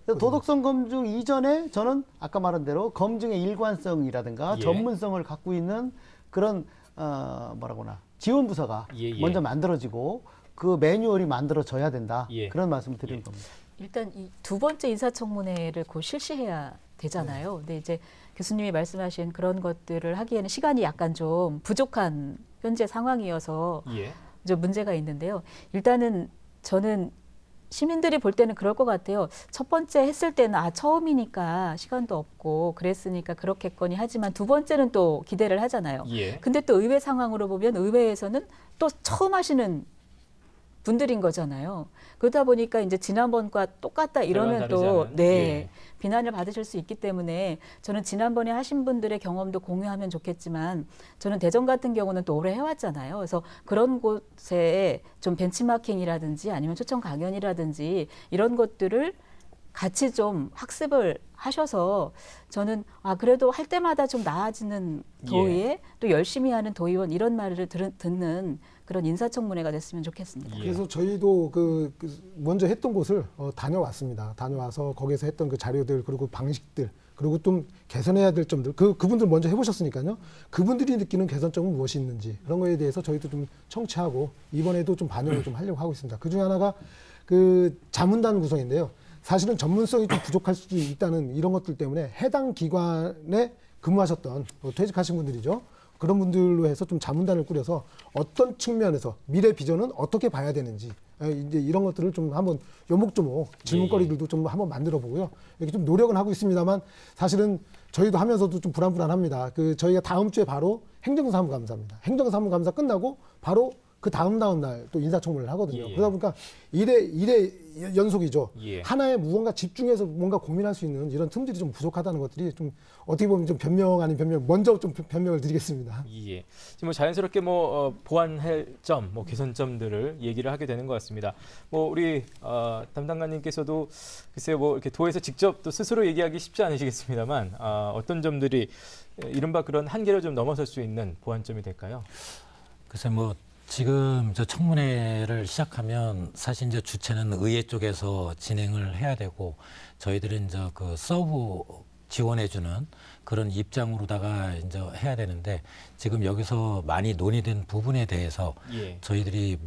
Speaker 4: 도덕성 검증 이전에 저는 아까 말한 대로 검증의 일관성이라든가 전문성을 갖고 있는 그런 지원 부서가 먼저 만들어지고 그 매뉴얼이 만들어져야 된다. 그런 말씀을 드리는 겁니다.
Speaker 5: 일단 이 두 번째 인사청문회를 곧 실시해야 되잖아요. 근데 이제 교수님이 말씀하신 그런 것들을 하기에는 시간이 약간 좀 부족한 현재 상황이어서 좀 문제가 있는데요. 일단은 저는 시민들이 볼 때는 그럴 것 같아요. 첫 번째 했을 때는 처음이니까 시간도 없고 그랬으니까 그렇겠거니 하지만 두 번째는 또 기대를 하잖아요. 근데 또 의회 상황으로 보면 의회에서는 또 처음 하시는 분들인 거잖아요. 그러다 보니까 이제 지난번과 똑같다 이러면 또
Speaker 1: 다르지 않은?
Speaker 5: 네.
Speaker 1: 예.
Speaker 5: 비난을 받으실 수 있기 때문에 저는 지난번에 하신 분들의 경험도 공유하면 좋겠지만 저는 대전 같은 경우는 또 오래 해왔잖아요. 그래서 그런 곳에 좀 벤치마킹이라든지 아니면 초청 강연이라든지 이런 것들을 같이 좀 학습을 하셔서 저는 그래도 할 때마다 좀 나아지는 도의회 또 열심히 하는 도의원 이런 말을 듣는 그런 인사청문회가 됐으면 좋겠습니다.
Speaker 2: 그래서 저희도 그 먼저 했던 곳을 다녀왔습니다. 다녀와서 거기서 했던 그 자료들 그리고 방식들 그리고 좀 개선해야 될 점들 그분들 먼저 해보셨으니까요. 그분들이 느끼는 개선점은 무엇이 있는지 그런 거에 대해서 저희도 좀 청취하고 이번에도 좀 반영을 좀 하려고 하고 있습니다. 그 중에 하나가 그 자문단 구성인데요. 사실은 전문성이 좀 부족할 수도 있다는 이런 것들 때문에 해당 기관에 근무하셨던 퇴직하신 분들이죠. 그런 분들로 해서 좀 자문단을 꾸려서 어떤 측면에서 미래 비전은 어떻게 봐야 되는지 이제 이런 것들을 좀 한번 요목조목 질문거리들도 좀 한번 만들어 보고요. 이렇게 좀 노력은 하고 있습니다만 사실은 저희도 하면서도 좀 불안합니다. 저희가 다음 주에 바로 행정사무감사입니다. 행정사무감사 끝나고 바로 그 다음 날 또 인사청문회를 하거든요. 그러다 보니까 일에 연속이죠. 하나에 무언가 집중해서 뭔가 고민할 수 있는 이런 틈들이 좀 부족하다는 것들이 좀 어떻게 보면 좀 변명 아닌 변명 먼저 좀 변명을 드리겠습니다.
Speaker 1: 예. 지금 자연스럽게 보완할 점, 개선점들을 얘기를 하게 되는 것 같습니다. 우리 담당관님께서도 글쎄요, 이렇게 도에서 직접 또 스스로 얘기하기 쉽지 않으시겠습니다만 어떤 점들이 이른바 그런 한계를 좀 넘어설 수 있는 보완점이 될까요?
Speaker 3: 글쎄 지금 저 청문회를 시작하면 사실 이제 주체는 의회 쪽에서 진행을 해야 되고 저희들은 이제 그 서브 지원해주는 그런 입장으로다가 이제 해야 되는데 지금 여기서 많이 논의된 부분에 대해서 저희들이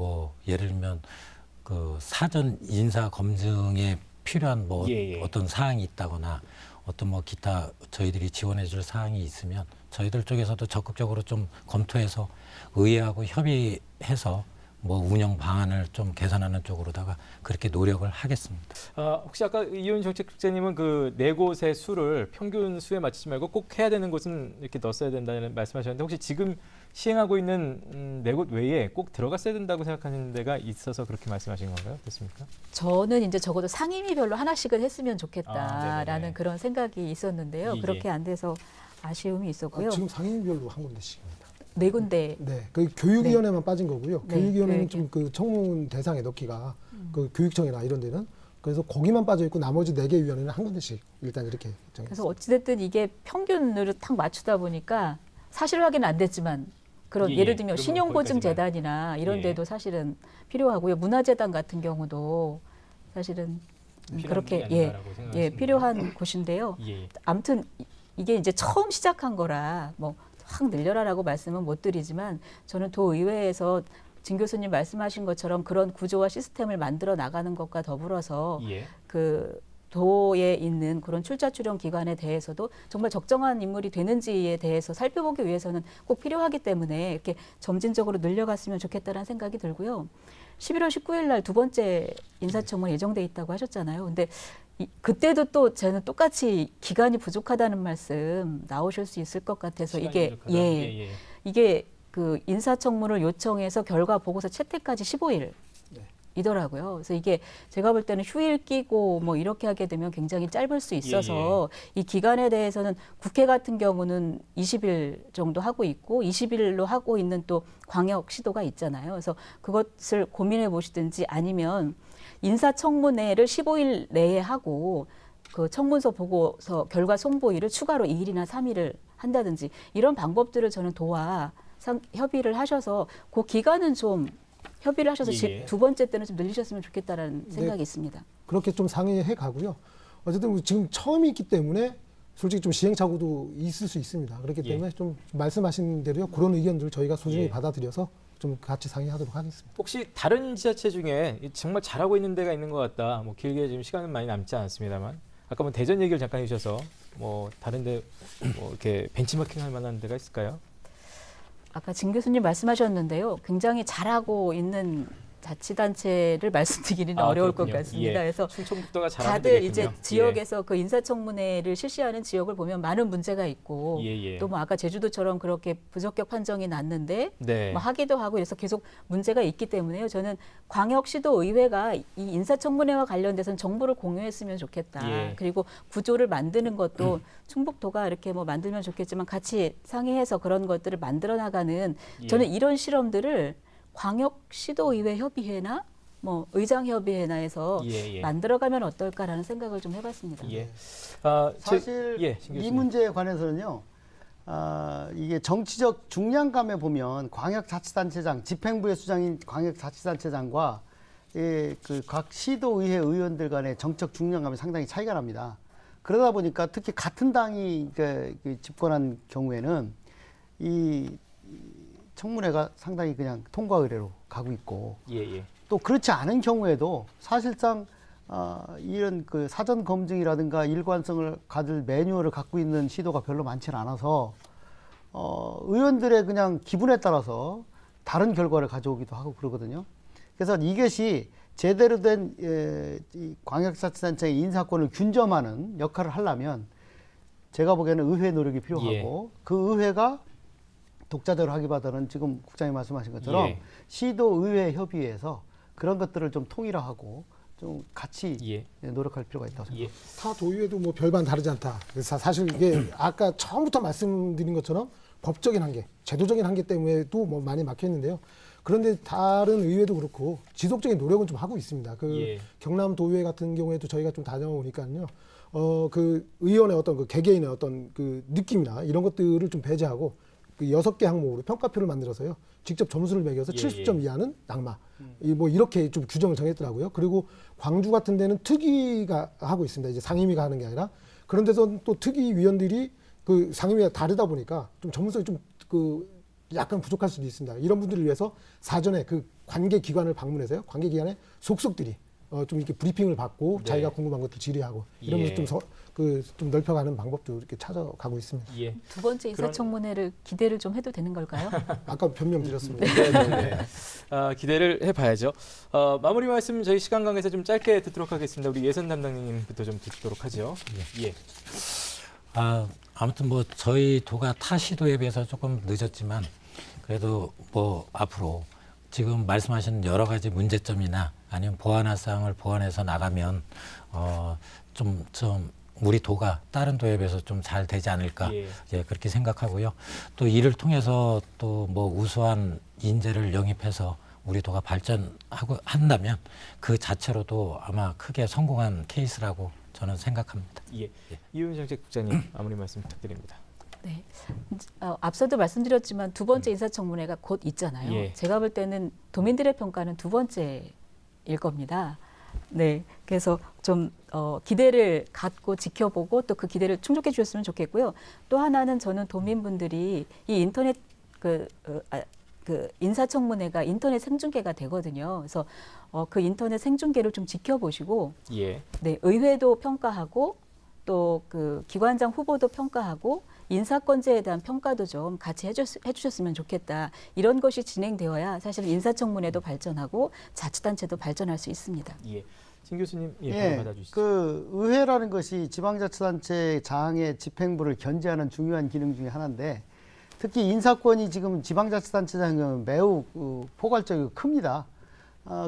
Speaker 3: 예를 들면 그 사전 인사 검증에 필요한 어떤 사항이 있다거나 어떤 기타 저희들이 지원해줄 사항이 있으면 저희들 쪽에서도 적극적으로 좀 검토해서 의회하고 협의해서 운영 방안을 좀 개선하는 쪽으로다가 그렇게 노력을 하겠습니다.
Speaker 1: 혹시 아까 이윤 정책국장님은 그 네 곳의 수를 평균 수에 맞추지 말고 꼭 해야 되는 곳은 이렇게 넣었어야 된다는 말씀하셨는데 혹시 지금 시행하고 있는 네 곳 외에 꼭 들어갔어야 된다고 생각하는 데가 있어서 그렇게 말씀하신 건가요? 됐습니까?
Speaker 5: 저는 이제 적어도 상임위별로 하나씩은 했으면 좋겠다라는 그런 생각이 있었는데요. 그렇게 안 돼서 아쉬움이 있었고요.
Speaker 2: 지금 상임위별로 한 군데씩입니다.
Speaker 5: 네 군데.
Speaker 2: 네, 그 교육위원회만 빠진 거고요.
Speaker 5: 네,
Speaker 2: 교육위원회는 좀 그 청문 대상에 넣기가 그 교육청이나 이런 데는 그래서 거기만 빠져 있고 나머지 4개 위원회는 한 군데씩 일단 이렇게 정했습니다.
Speaker 5: 그래서 어찌됐든 이게 평균으로 딱 맞추다 보니까 사실 확인은 안 됐지만 그런 예를 들면 신용보증재단이나 이런 데도 사실은 필요하고요. 문화재단 같은 경우도 사실은 그렇게 필요한 곳인데요. 아무튼 이게 이제 처음 시작한 거라 확 늘려라라고 말씀은 못 드리지만 저는 도의회에서 진 교수님 말씀하신 것처럼 그런 구조와 시스템을 만들어 나가는 것과 더불어서 그 도에 있는 그런 출자 출연 기관에 대해서도 정말 적정한 인물이 되는지에 대해서 살펴보기 위해서는 꼭 필요하기 때문에 이렇게 점진적으로 늘려갔으면 좋겠다는 생각이 들고요. 11월 19일 날 2번째 인사청문 예정돼 있다고 하셨잖아요. 근데 그때도 또 저는 똑같이 기간이 부족하다는 말씀 나오실 수 있을 것 같아서 이게 이게 그 인사청문을 요청해서 결과 보고서 채택까지 15일. 이더라고요. 그래서 이게 제가 볼 때는 휴일 끼고 이렇게 하게 되면 굉장히 짧을 수 있어서 이 기간에 대해서는 국회 같은 경우는 20일 정도 하고 있고 20일로 하고 있는 또 광역 시도가 있잖아요. 그래서 그것을 고민해 보시든지 아니면 인사청문회를 15일 내에 하고 그 청문서 보고서 결과 송보일을 추가로 2일이나 3일을 한다든지 이런 방법들을 저는 도와 협의를 하셔서 그 기간은 좀 협의를 하셔서 2번째 때는 좀 늘리셨으면 좋겠다라는 생각이 있습니다.
Speaker 2: 그렇게 좀 상의해 가고요. 어쨌든 지금 처음이 있기 때문에 솔직히 좀 시행착오도 있을 수 있습니다. 그렇기 때문에 좀 말씀하신 대로요. 그런 의견들 저희가 소중히 받아들여서 좀 같이 상의하도록 하겠습니다.
Speaker 1: 혹시 다른 지자체 중에 정말 잘하고 있는 데가 있는 것 같다. 길게 지금 시간은 많이 남지 않았습니다만 아까 대전 얘기를 잠깐 해주셔서 다른 데 이렇게 벤치마킹 할 만한 데가 있을까요?
Speaker 5: 아까 진 교수님 말씀하셨는데요. 굉장히 잘하고 있는 자치단체를 말씀드리기는
Speaker 1: 아,
Speaker 5: 어려울
Speaker 1: 그렇군요.
Speaker 5: 것 같습니다.
Speaker 1: 예.
Speaker 5: 그래서
Speaker 1: 충청북도가 잘하면
Speaker 5: 다들
Speaker 1: 되겠군요.
Speaker 5: 이제 지역에서 그 인사청문회를 실시하는 지역을 보면 많은 문제가 있고
Speaker 1: 예.
Speaker 5: 또 뭐 아까 제주도처럼 그렇게 부적격 판정이 났는데
Speaker 1: 네.
Speaker 5: 뭐 하기도 하고 이래서 계속 문제가 있기 때문에요. 저는 광역시도의회가 이 인사청문회와 관련돼서는 정보를 공유했으면 좋겠다.
Speaker 1: 예.
Speaker 5: 그리고 구조를 만드는 것도 충북도가 이렇게 뭐 만들면 좋겠지만 같이 상의해서 그런 것들을 만들어 나가는 저는 이런 실험들을 광역시도의회 협의회나 뭐 의장협의회나 해서
Speaker 1: 예.
Speaker 5: 만들어가면 어떨까라는 생각을 좀 해봤습니다.
Speaker 1: 예.
Speaker 4: 사실
Speaker 1: 신
Speaker 4: 이
Speaker 1: 교수님.
Speaker 4: 문제에 관해서는요. 이게 정치적 중량감에 보면 광역자치단체장, 집행부의 수장인 광역자치단체장과 그 각 시도의회 의원들 간의 정책 중량감이 상당히 차이가 납니다. 그러다 보니까 특히 같은 당이 집권한 경우에는 이 청문회가 상당히 그냥 통과 의례로 가고 있고
Speaker 1: 예.
Speaker 4: 또 그렇지 않은 경우에도 사실상 이런 그 사전 검증이라든가 일관성을 가질 매뉴얼을 갖고 있는 시도가 별로 많지는 않아서 의원들의 그냥 기분에 따라서 다른 결과를 가져오기도 하고 그러거든요. 그래서 이것이 제대로 된 이 광역자치단체의 인사권을 균점하는 역할을 하려면 제가 보기에는 의회 노력이 필요하고 그 의회가 독자적으로 하기보다는 지금 국장님 말씀하신 것처럼 시도의회 협의회에서 그런 것들을 좀 통일화하고 좀 같이 노력할 필요가 있다고 생각합니다.
Speaker 2: 타 도의회도 뭐 별반 다르지 않다. 그래서 사실 이게 아까 처음부터 말씀드린 것처럼 법적인 한계, 제도적인 한계 때문에도 뭐 많이 막혀 있는데요. 그런데 다른 의회도 그렇고 지속적인 노력은 좀 하고 있습니다. 경남 도의회 같은 경우에도 저희가 좀 다녀오니까요. 그 의원의 어떤 그 개개인의 어떤 그 느낌이나 이런 것들을 좀 배제하고 그 6개 항목으로 평가표를 만들어서요. 직접 점수를 매겨서 70점 이하는 낙마. 뭐 이렇게 좀 규정을 정했더라고요. 그리고 광주 같은 데는 특위가 하고 있습니다. 이제 상임위가 하는 게 아니라 그런 데서 또 특위 위원들이 그 상임위가 다르다 보니까 좀 전문성이 좀 그 약간 부족할 수도 있습니다. 이런 분들을 위해서 사전에 그 관계 기관을 방문해서요. 관계 기관의 속속들이 좀 이렇게 브리핑을 받고 자기가 궁금한 것들 질의하고 이러면서 좀 넓혀가는 방법도 이렇게 찾아가고 있습니다.
Speaker 5: 두 번째 인사청문회를 기대를 좀 해도 되는 걸까요?
Speaker 2: 아까 변명드렸습니다.
Speaker 1: 네. 기대를 해봐야죠. 마무리 말씀 저희 시간 관계에서 좀 짧게 듣도록 하겠습니다. 우리 예선 담당님부터 좀 듣도록 하죠.
Speaker 3: 아무튼 뭐 저희 도가 타 시도에 비해서 조금 늦었지만 그래도 뭐 앞으로 지금 말씀하신 여러 가지 문제점이나 아니면 보완할 사항을 보완해서 나가면 좀 우리 도가 다른 도에 비해서 좀 잘 되지 않을까 그렇게 생각하고요. 또 이를 통해서 또 뭐 우수한 인재를 영입해서 우리 도가 발전하고 한다면 그 자체로도 아마 크게 성공한 케이스라고 저는 생각합니다.
Speaker 1: 이윤정 국장님 마무리 말씀 부탁드립니다.
Speaker 5: 네. 앞서도 말씀드렸지만 두 번째 인사청문회가 곧 있잖아요. 제가 볼 때는 도민들의 평가는 두 번째일 겁니다. 네. 그래서 좀 기대를 갖고 지켜보고 또 그 기대를 충족해 주셨으면 좋겠고요. 또 하나는 저는 도민분들이 이 인터넷 그 인사청문회가 인터넷 생중계가 되거든요. 그래서 그 인터넷 생중계를 좀 지켜보시고 네, 의회도 평가하고 또 그 기관장 후보도 평가하고 인사권자에 대한 평가도 좀 같이 해주셨으면 좋겠다. 이런 것이 진행되어야 사실 인사청문회도 발전하고 자치단체도 발전할 수 있습니다.
Speaker 1: 신 교수님 받아주시죠.
Speaker 4: 그 의회라는 것이 지방자치단체 장의 집행부를 견제하는 중요한 기능 중에 하나인데 특히 인사권이 지금 지방자치단체장은 매우 포괄적이고 큽니다.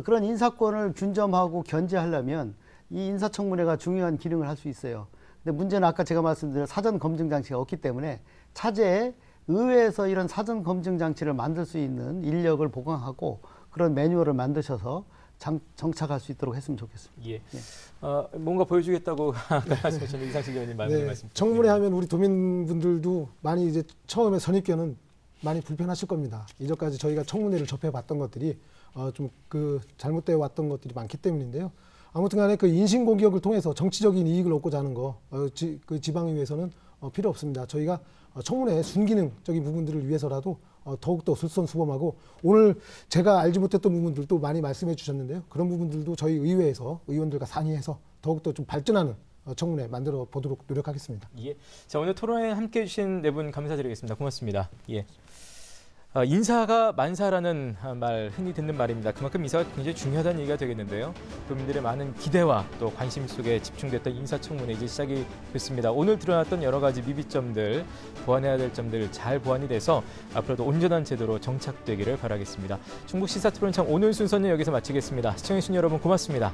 Speaker 4: 그런 인사권을 균점하고 견제하려면 이 인사청문회가 중요한 기능을 할 수 있어요. 근데 문제는 아까 제가 말씀드린 사전 검증 장치가 없기 때문에 차제에 의회에서 이런 사전 검증 장치를 만들 수 있는 인력을 보강하고 그런 매뉴얼을 만드셔서 정착할 수 있도록 했으면 좋겠습니다.
Speaker 1: 뭔가 보여주겠다고 말씀하신 이상식 의원님 말씀.
Speaker 2: 청문회 하면 우리 도민분들도 많이 이제 처음에 선입견은 많이 불편하실 겁니다. 이전까지 저희가 청문회를 접해봤던 것들이 좀 그 잘못되어 왔던 것들이 많기 때문인데요. 아무튼간에 그 인신공격을 통해서 정치적인 이익을 얻고자 하는 거 그 지방의회에서는 필요 없습니다. 저희가 청문회 순기능적인 부분들을 위해서라도 더욱더 솔선수범하고 오늘 제가 알지 못했던 부분들도 많이 말씀해 주셨는데요. 그런 부분들도 저희 의회에서 의원들과 상의해서 더욱더 좀 발전하는 청문회 만들어 보도록 노력하겠습니다.
Speaker 1: 자, 오늘 토론에 함께해 주신 네 분 감사드리겠습니다. 고맙습니다. 인사가 만사라는 말 흔히 듣는 말입니다. 그만큼 인사가 굉장히 중요하다는 얘기가 되겠는데요. 국민들의 많은 기대와 또 관심 속에 집중됐던 인사청문회 이제 시작이 됐습니다. 오늘 드러났던 여러 가지 미비점들, 보완해야 될 점들 잘 보완이 돼서 앞으로도 온전한 제도로 정착되기를 바라겠습니다. 충북 시사토론창 오늘 순서는 여기서 마치겠습니다. 시청해주신 여러분 고맙습니다.